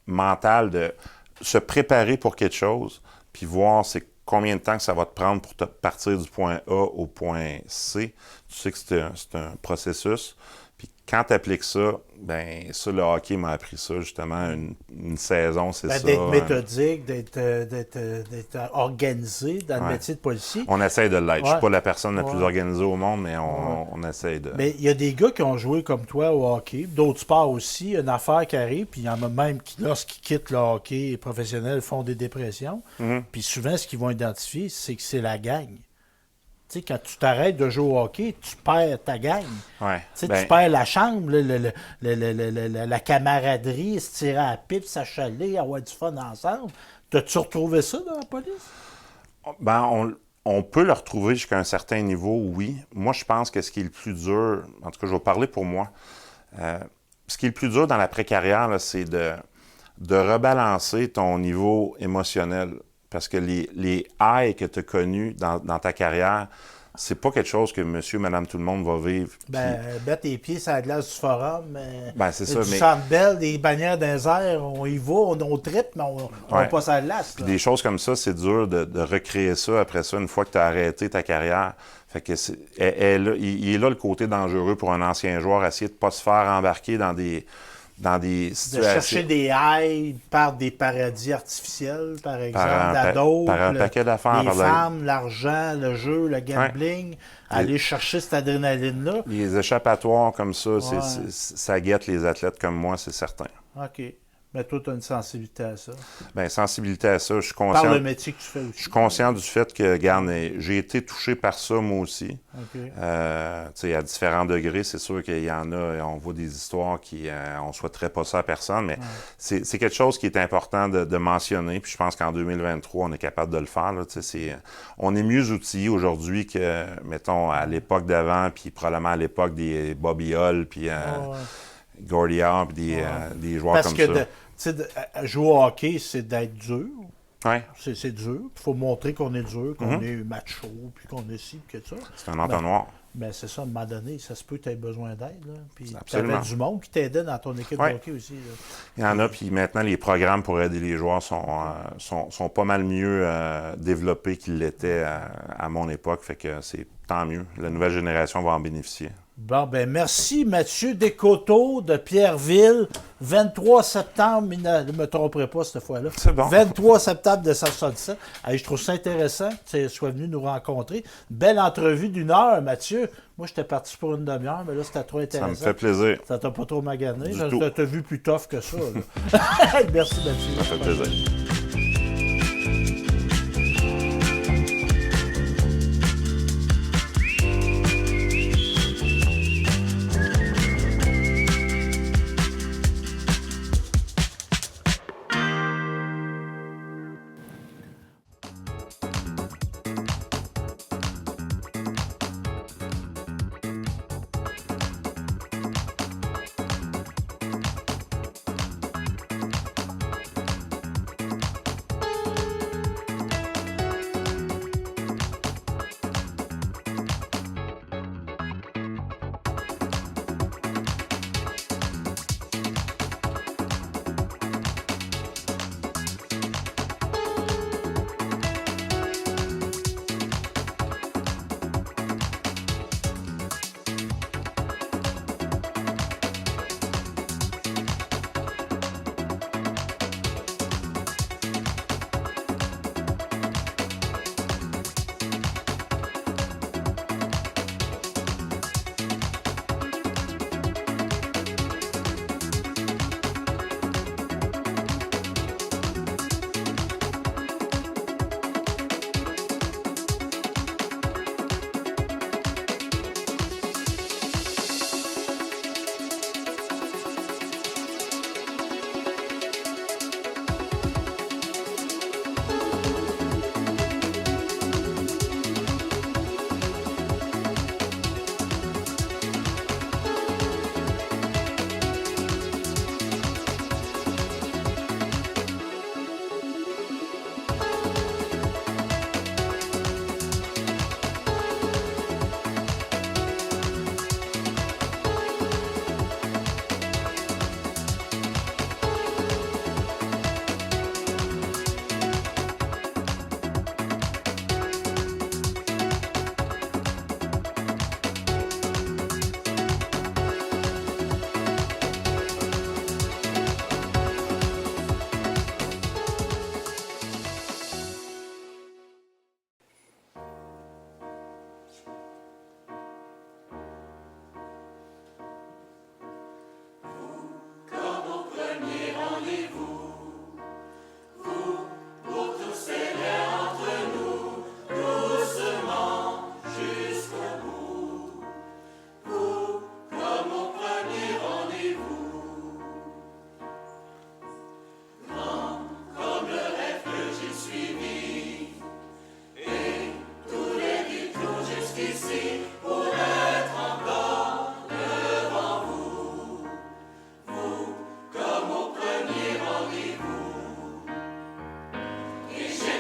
Speaker 2: mental de se préparer pour quelque chose puis voir c'est combien de temps que ça va te prendre pour te partir du point A au point C. Tu sais que c'est un processus. Puis quand tu appliques ça, ben ça, le hockey m'a appris ça, justement. Une saison, c'est ça.
Speaker 1: D'être méthodique, d'être organisé dans le métier de policier.
Speaker 2: On essaie de l'être. Je suis pas la personne la plus organisée au monde, mais on essaie de...
Speaker 1: Mais il y a des gars qui ont joué comme toi au hockey, d'autres sports aussi, une affaire qui arrive, puis il y en a même qui, lorsqu'ils quittent le hockey professionnel, font des dépressions. Puis souvent, ce qu'ils vont identifier, c'est que c'est la gang. Tu sais, quand tu t'arrêtes de jouer au hockey, tu perds ta gang.
Speaker 2: Ouais,
Speaker 1: tu perds la chambre, la camaraderie, se tirer à la pipe, s'achaler, avoir du fun ensemble. T'as-tu retrouvé ça dans la police?
Speaker 2: Ben, on peut le retrouver jusqu'à un certain niveau, oui. Moi, je pense que ce qui est le plus dur, en tout cas, je vais parler pour moi, ce qui est le plus dur dans l'après-carrière, là, c'est de rebalancer ton niveau émotionnel. Parce que les highs que tu as connus dans ta carrière, c'est pas quelque chose que monsieur, madame, tout le monde va vivre.
Speaker 1: Ben, mettre tes pieds sur la glace du forum,
Speaker 2: Ben, c'est ça,
Speaker 1: du
Speaker 2: mais...
Speaker 1: Centre Bell, des bannières dans les airs, on y va, on tripe, mais on va pas sur la glace.
Speaker 2: Puis des choses comme ça, c'est dur de recréer ça après ça, une fois que tu as arrêté ta carrière. Fait que il est là le côté dangereux pour un ancien joueur, essayer de pas se faire embarquer dans des situations...
Speaker 1: De chercher des haies par des paradis artificiels, par exemple, la dope,
Speaker 2: par un paquet d'affaires.
Speaker 1: Les femmes, l'argent, le jeu, le gambling, aller chercher cette adrénaline-là.
Speaker 2: Les échappatoires comme ça, ça guette les athlètes comme moi, c'est certain.
Speaker 1: OK. Mais toi, tu as une sensibilité à ça.
Speaker 2: Bien, sensibilité à ça, je suis conscient...
Speaker 1: Par le métier que tu fais aussi.
Speaker 2: Je suis conscient du fait que, regarde, j'ai été touché par ça, moi aussi.
Speaker 1: OK.
Speaker 2: À différents degrés, c'est sûr qu'il y en a, on voit des histoires qui, on souhaiterait pas ça à personne, mais c'est quelque chose qui est important de mentionner, puis je pense qu'en 2023, on est capable de le faire. Là, on est mieux outillés aujourd'hui que, mettons, à l'époque d'avant, puis probablement à l'époque des Bobby Hull, puis Gordie Howe, puis des joueurs comme ça.
Speaker 1: Parce que jouer au hockey, c'est d'être dur.
Speaker 2: Ouais.
Speaker 1: C'est dur. Il faut montrer qu'on est dur, qu'on est macho, puis qu'on est ci, puis que ça.
Speaker 2: C'est un entonnoir.
Speaker 1: Ben, c'est ça, à un moment donné, ça se peut que tu aies besoin d'aide. Puis tu
Speaker 2: Absolument.
Speaker 1: avais du monde qui t'aidait dans ton équipe de hockey aussi. Là.
Speaker 2: Il y en a, puis maintenant, les programmes pour aider les joueurs sont pas mal mieux développés qu'ils l'étaient à mon époque. Fait que c'est tant mieux. La nouvelle génération va en bénéficier.
Speaker 1: Bon, ben merci Mathieu Descoteaux de Pierreville, 23 septembre, je ne me tromperai pas cette fois-là.
Speaker 2: C'est bon.
Speaker 1: 23 septembre de 1977. Je trouve ça intéressant que tu sois venu nous rencontrer. Belle entrevue d'1 heure, Mathieu. Moi, j'étais parti pour une demi-heure, mais là, c'était trop intéressant.
Speaker 2: Ça me fait plaisir.
Speaker 1: Ça t'a pas trop magané.
Speaker 2: Je
Speaker 1: t'ai vu plus tough que ça. Merci, Mathieu.
Speaker 2: Ça fait plaisir.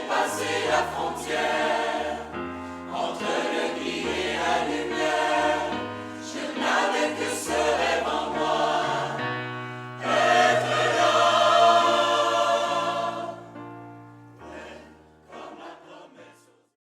Speaker 3: Passer la frontière.